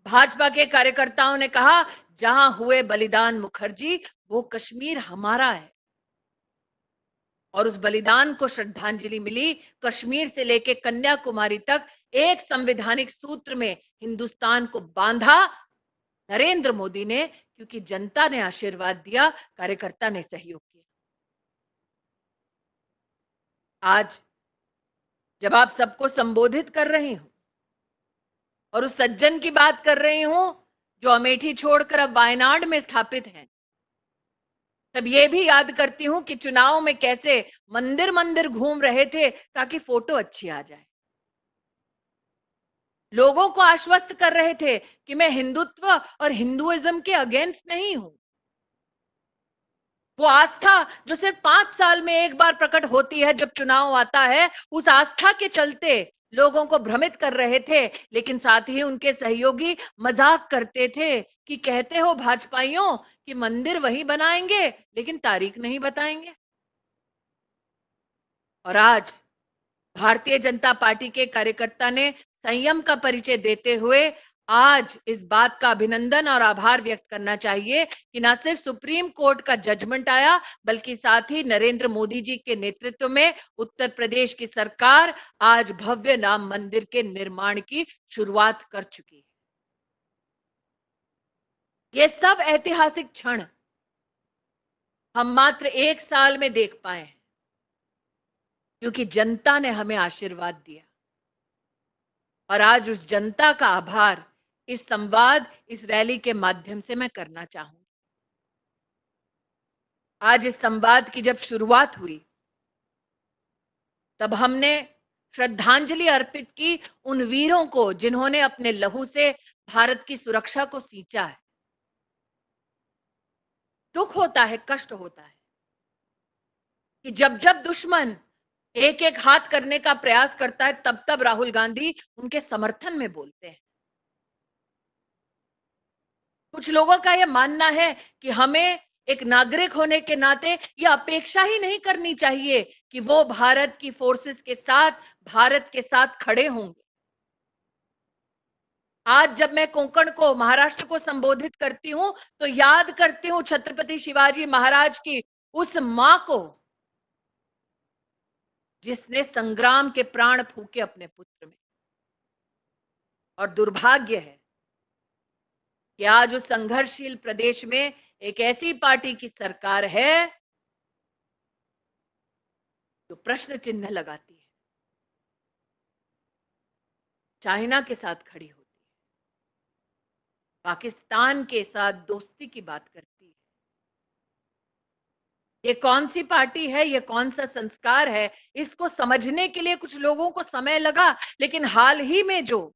Speaker 5: भाजपा के कार्यकर्ताओं ने कहा जहां हुए बलिदान मुखर्जी, वो कश्मीर हमारा है, और उस बलिदान को श्रद्धांजलि मिली। कश्मीर से लेकर कन्याकुमारी तक एक संवैधानिक सूत्र में हिंदुस्तान को बांधा नरेंद्र मोदी ने, क्योंकि जनता ने आशीर्वाद दिया, कार्यकर्ता ने सहयोग किया। आज जब आप सबको संबोधित कर रही हूं और उस सज्जन की बात कर रही हूं जो अमेठी छोड़कर अब वायनाड में स्थापित हैं, तब ये भी याद करती हूं कि चुनाव में कैसे मंदिर मंदिर घूम रहे थे ताकि फोटो अच्छी आ जाए। लोगों को आश्वस्त कर रहे थे कि मैं हिंदुत्व और हिंदुइज्म के अगेंस्ट नहीं हूं। वो आस्था जो सिर्फ 5 साल में एक बार प्रकट होती है जब चुनाव आता है, उस आस्था के चलते लोगों को भ्रमित कर रहे थे। लेकिन साथ ही उनके सहयोगी मजाक करते थे कि कहते हो भाजपाइयों कि मंदिर वही बनाएंगे लेकिन तारीख नहीं बताएंगे। और आज भारतीय जनता पार्टी के कार्यकर्ता ने संयम का परिचय देते हुए आज इस बात का अभिनंदन और आभार व्यक्त करना चाहिए कि न सिर्फ सुप्रीम कोर्ट का जजमेंट आया, बल्कि साथ ही नरेंद्र मोदी जी के नेतृत्व में उत्तर प्रदेश की सरकार आज भव्य राम मंदिर के निर्माण की शुरुआत कर चुकी है। ये सब ऐतिहासिक क्षण हम मात्र 1 साल में देख पाए हैं, क्योंकि जनता ने हमें आशीर्वाद दिया। और आज उस जनता का आभार इस संवाद, इस रैली के माध्यम से मैं करना चाहूंगी। आज इस संवाद की जब शुरुआत हुई, तब हमने श्रद्धांजलि अर्पित की उन वीरों को जिन्होंने अपने लहू से भारत की सुरक्षा को सींचा है। दुख होता है, कष्ट होता है कि जब जब दुश्मन एक एक हाथ करने का प्रयास करता है, तब तब राहुल गांधी उनके समर्थन में बोलते हैं। कुछ लोगों का यह मानना है कि हमें एक नागरिक होने के नाते यह अपेक्षा ही नहीं करनी चाहिए कि वो भारत की फोर्सेस के साथ, भारत के साथ खड़े होंगे। आज जब मैं कोंकण को, महाराष्ट्र को संबोधित करती हूं, तो याद करती हूं छत्रपति शिवाजी महाराज की उस मां को जिसने संग्राम के प्राण फूके अपने पुत्र में। और दुर्भाग्य है कि आज उस संघर्षशील प्रदेश में एक ऐसी पार्टी की सरकार है जो प्रश्न चिन्ह लगाती है, चाइना के साथ खड़ी होती है, पाकिस्तान के साथ दोस्ती की बात करती है। ये कौन सी पार्टी है, ये कौन सा संस्कार है, इसको समझने के लिए कुछ लोगों को समय लगा। लेकिन हाल ही में जो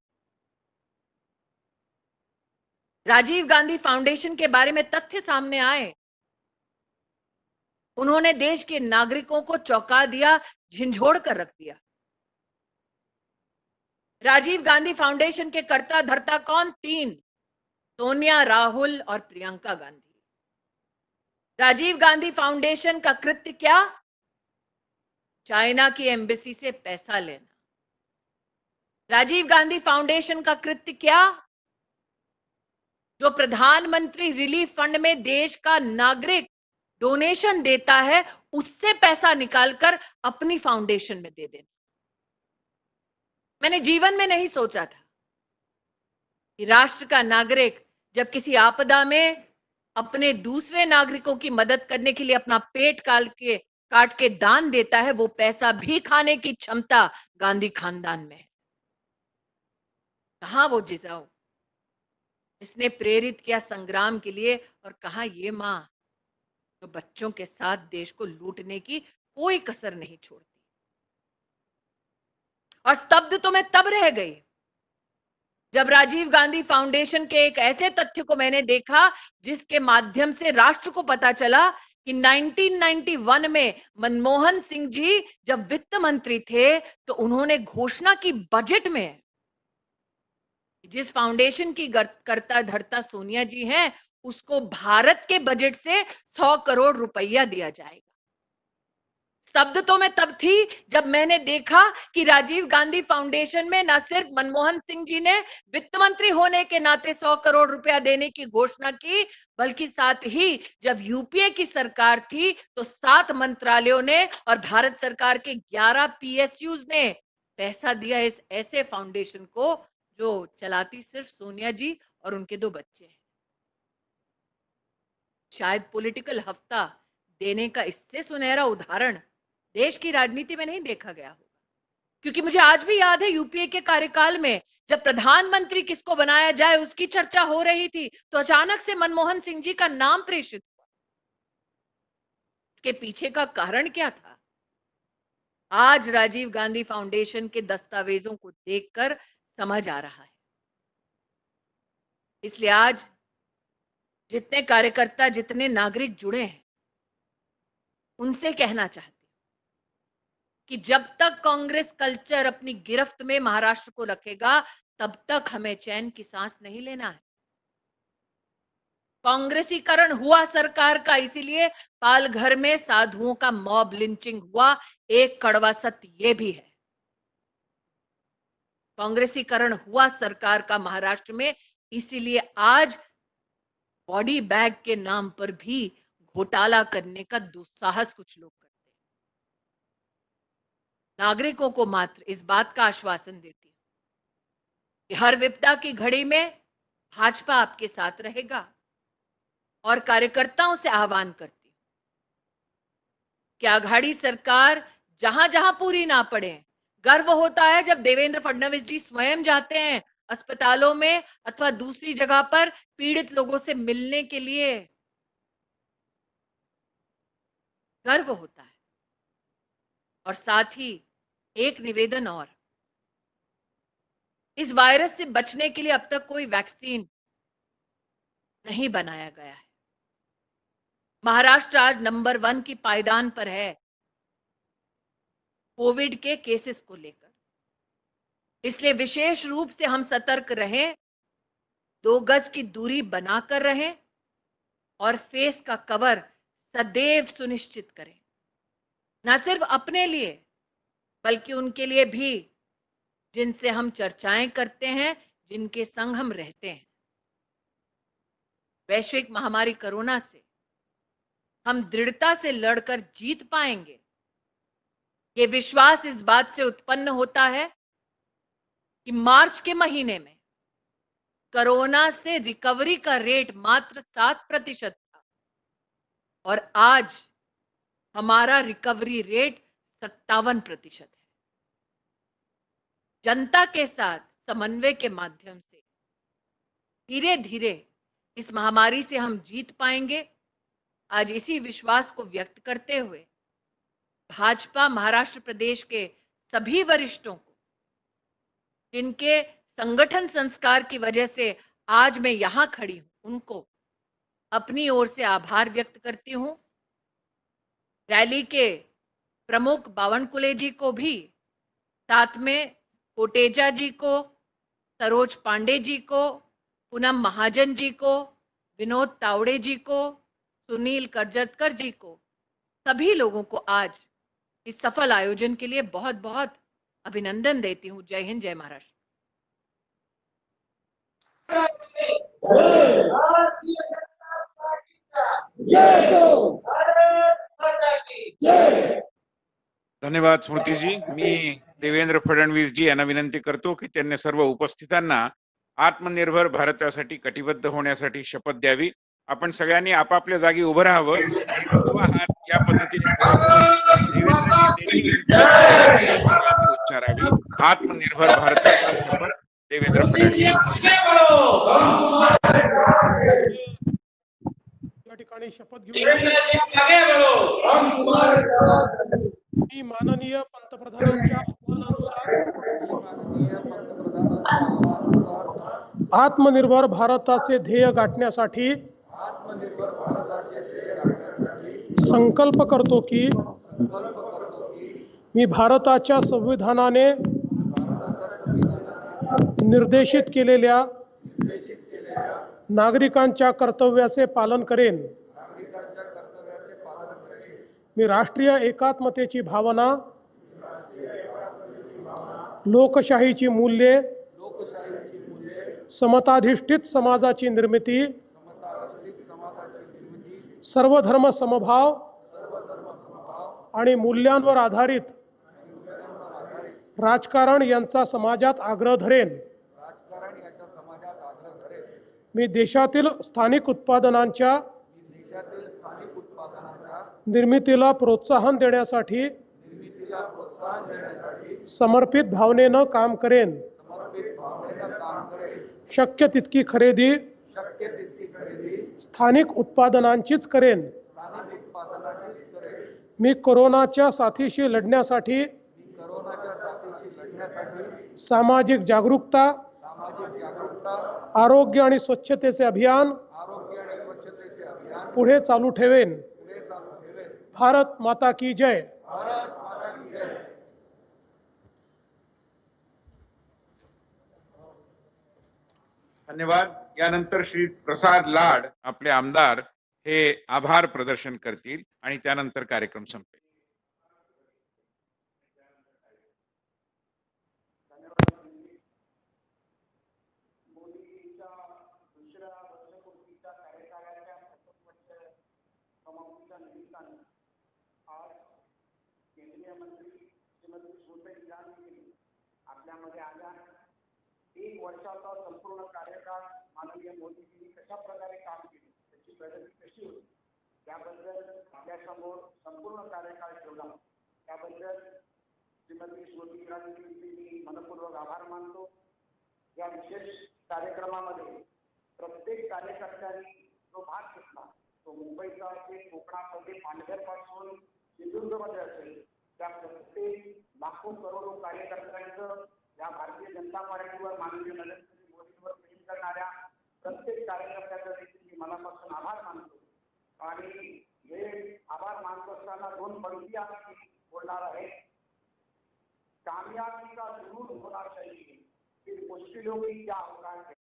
Speaker 5: राजीव गांधी फाउंडेशन के बारे में तथ्य सामने आए, उन्होंने देश के नागरिकों को चौंका दिया, झिंझोड़ कर रख दिया। राजीव गांधी फाउंडेशन के कर्ता धर्ता कौन? 3, सोनिया, राहुल और प्रियंका गांधी। राजीव गांधी फाउंडेशन का कृत्य क्या? चाइना की एम्बेसी से पैसा लेना। राजीव गांधी फाउंडेशन का कृत्य क्या? जो प्रधानमंत्री रिलीफ फंड में देश का नागरिक डोनेशन देता है, उससे पैसा निकालकर अपनी फाउंडेशन में दे देना। मैंने जीवन में नहीं सोचा था कि राष्ट्र का नागरिक जब किसी आपदा में अपने दूसरे नागरिकों की मदद करने के लिए अपना पेट काट के दान देता है, वो पैसा भी खाने की क्षमता गांधी खानदान में है। कहां वो जिजाऊ जिसने प्रेरित किया संग्राम के लिए, और कहां ये मां जो बच्चों के साथ देश को लूटने की कोई कसर नहीं छोड़ती। और स्तब्ध तो मैं तब रह गई जब राजीव गांधी फाउंडेशन के एक ऐसे तथ्य को मैंने देखा जिसके माध्यम से राष्ट्र को पता चला कि 1991 में मनमोहन सिंह जी जब वित्त मंत्री थे तो उन्होंने घोषणा की बजट में, जिस फाउंडेशन की कर्ता धर्ता सोनिया जी हैं, उसको भारत के बजट से 100 करोड़ रुपया दिया जाएगा। स्तब्ध तो मैं तब थी जब मैंने देखा कि राजीव गांधी फाउंडेशन में न सिर्फ मनमोहन सिंह जी ने वित्त मंत्री होने के नाते 100 करोड़ रुपया देने की घोषणा की, बल्कि साथ ही जब यूपीए की सरकार थी तो 7 मंत्रालयों ने और भारत सरकार के 11 पीएसयूज ने पैसा दिया इस ऐसे फाउंडेशन को जो चलाती सिर्फ सोनिया जी और उनके 2 बच्चे हैं। शायद पॉलिटिकल हफ्ता देने का इससे सुनहरा उदाहरण देश की राजनीति में नहीं देखा गया होगा, क्योंकि मुझे आज भी याद है यूपीए के कार्यकाल में जब प्रधानमंत्री किसको बनाया जाए उसकी चर्चा हो रही थी तो अचानक से मनमोहन सिंह जी का नाम प्रेषित हुआ। इसके पीछे का कारण क्या था? आज राजीव गांधी फाउंडेशन के दस्तावेजों को देखकर समझ आ रहा है। इसलिए आज जितने कार्यकर्ता, जितने नागरिक जुड़े हैं, उनसे कहना चाहती हूं कि जब तक कांग्रेस कल्चर अपनी गिरफ्त में महाराष्ट्र को रखेगा तब तक हमें चैन की सांस नहीं लेना है। कांग्रेसीकरण हुआ सरकार का, इसीलिए पालघर में साधुओं का मॉब लिंचिंग हुआ। एक कड़वा सत्य यह भी है, कांग्रेसीकरण हुआ सरकार का महाराष्ट्र में, इसीलिए आज बॉडी बैग के नाम पर भी घोटाला करने का दुस्साहस कुछ लोग करते हैं। नागरिकों को मात्र इस बात का आश्वासन देती हूं कि हर विपदा की घड़ी में भाजपा आपके साथ रहेगा, और कार्यकर्ताओं से आह्वान करती हूं कि आघाड़ी सरकार जहां जहां पूरी ना पड़े। गर्व होता है जब देवेंद्र फडणवीस जी स्वयं जाते हैं अस्पतालों में अथवा दूसरी जगह पर पीड़ित लोगों से मिलने के लिए, गर्व होता है। और साथ ही एक निवेदन और, इस वायरस से बचने के लिए अब तक कोई वैक्सीन नहीं बनाया गया है। महाराष्ट्र आज नंबर 1 की पायदान पर है कोविड के केसेस को लेकर, इसलिए विशेष रूप से हम सतर्क रहें, 2 गज की दूरी बनाकर रहें और फेस का कवर सदैव सुनिश्चित करें, न सिर्फ अपने लिए बल्कि उनके लिए भी जिनसे हम चर्चाएं करते हैं, जिनके संग हम रहते हैं। वैश्विक महामारी कोरोना से हम दृढ़ता से लड़कर जीत पाएंगे, ये विश्वास इस बात से उत्पन्न होता है कि मार्च के महीने में कोरोना से रिकवरी का रेट मात्र 7% था और आज हमारा रिकवरी रेट 57% है। जनता के साथ समन्वय के माध्यम से धीरे धीरे इस महामारी से हम जीत पाएंगे। आज इसी विश्वास को व्यक्त करते हुए भाजपा महाराष्ट्र प्रदेश के सभी वरिष्ठों को, जिनके संगठन संस्कार की वजह से आज मैं यहां खड़ी हूं, उनको अपनी ओर से आभार व्यक्त करती हूं। रैली के प्रमुख बावनकुले जी को भी, साथ में कोटेचा जी को, सरोज पांडे जी को, पूनम महाजन जी को, विनोद तावड़े जी को, सुनील करजतकर जी को, सभी लोगों को आज इस सफल आयोजन के लिए बहुत बहुत अभिनंदन देती हूँ। जय हिंद, जय महाराष्ट्र।
Speaker 4: भारतीय जनता पार्टी का जय हो, भारत माता की जय।
Speaker 1: धन्यवाद स्मृतीजी. मी देवेंद्र फडणवीस जी यांना विनंती करतो की त्यांनी सर्व उपस्थितांना आत्मनिर्भर भारतासाठी कटिबद्ध होण्यासाठी शपथ द्यावी. आपण सगळ्यांनी आपापल्या जागी उभं राहावं आणि उजवा हात या पद्धतीने पुढे करून देवेंद्रजी देतील तशी सगळ्यांनी उच्चारावी. आत्मनिर्भर भारताचा शपथ देवेंद्र फडणवीस.
Speaker 3: या ठिकाणी शपथ घेऊन मी माननीय पंतप्रधानांच्या आव्हानानुसार आत्मनिर्भर भारताचे ध्येय गाठण्यासाठी संकल्प करतो की मी भारताच्या संविधानाने निर्देशित केलेल्या नागरिकांच्या कर्तव्याचे पालन करेन. मी राष्ट्रीय एकात्मतेची भावना, लोकशाहीची मूल्ये, समताधिष्ठित समाजाची निर्मिती, सर्वधर्म समभाव आणि मूल्यांवर आधारित राजकारण यांचा समाजात आग्रह धरेन. मी देशातील स्थानिक उत्पादनांच्या निर्मितीला प्रोत्साहन देण्यासाठी समर्पित भावनेनं काम करेन. शक्य तितकी खरेदी स्थानिक उत्पादनांचीच करेन. मी कोरोनाच्या साथीशी लढण्यासाठी सामाजिक जागरूकता, आरोग्य आणि स्वच्छतेचे अभियान पुढे चालू ठेवेन. भारत माता की जय.
Speaker 1: धन्यवाद. यानंतर श्री प्रसाद लाड आपले आमदार हे आभार प्रदर्शन करतील आणि त्यानंतर कार्यक्रम संपेल.
Speaker 6: मोदीजींच्या दुसऱ्या वर्षपूर्तीच्या कार्यकाळाच्या समाप्तीच्या निमित्ताने आज केंद्रीय मंत्री श्रीमती स्मृती इराणी आपल्यामध्ये आल्या. 1 वर्षाचा संपूर्ण कार्यकाळ माननीय मोदीजींनी कशा प्रकारे काम केले, त्याची प्रगती कशी होती, त्याबद्दल आपल्यासमोर संपूर्ण कार्यकाळ ठेवला. त्याबद्दल श्रीमती स्मृती इराणींचे मी मनपूर्वक आभार मानतो. या विशेष कार्यक्रमामध्ये प्रत्येक कार्यकर्त्यांनी जो भाग घेतला, तो मुंबईचा असेल, कोकणामध्ये पालघरपासून सिंधुदुर्गमध्ये असेल, त्या प्रत्येक लाखो करोडो कार्यकर्त्यांचं या भारतीय जनता पार्टीवर माननीय नरेंद्र मोदींवर प्रेम करणाऱ्या प्रत्येक कार्यकर्त्याचा देखील मी मनापासून आभार मानतो. आणि हे आभार मानत असताना 2 पंक्ती आम्ही बोलणार आहे. कामयाबी का जरूर होना चाहिए, फिर मुश्किलों की क्या औकात है.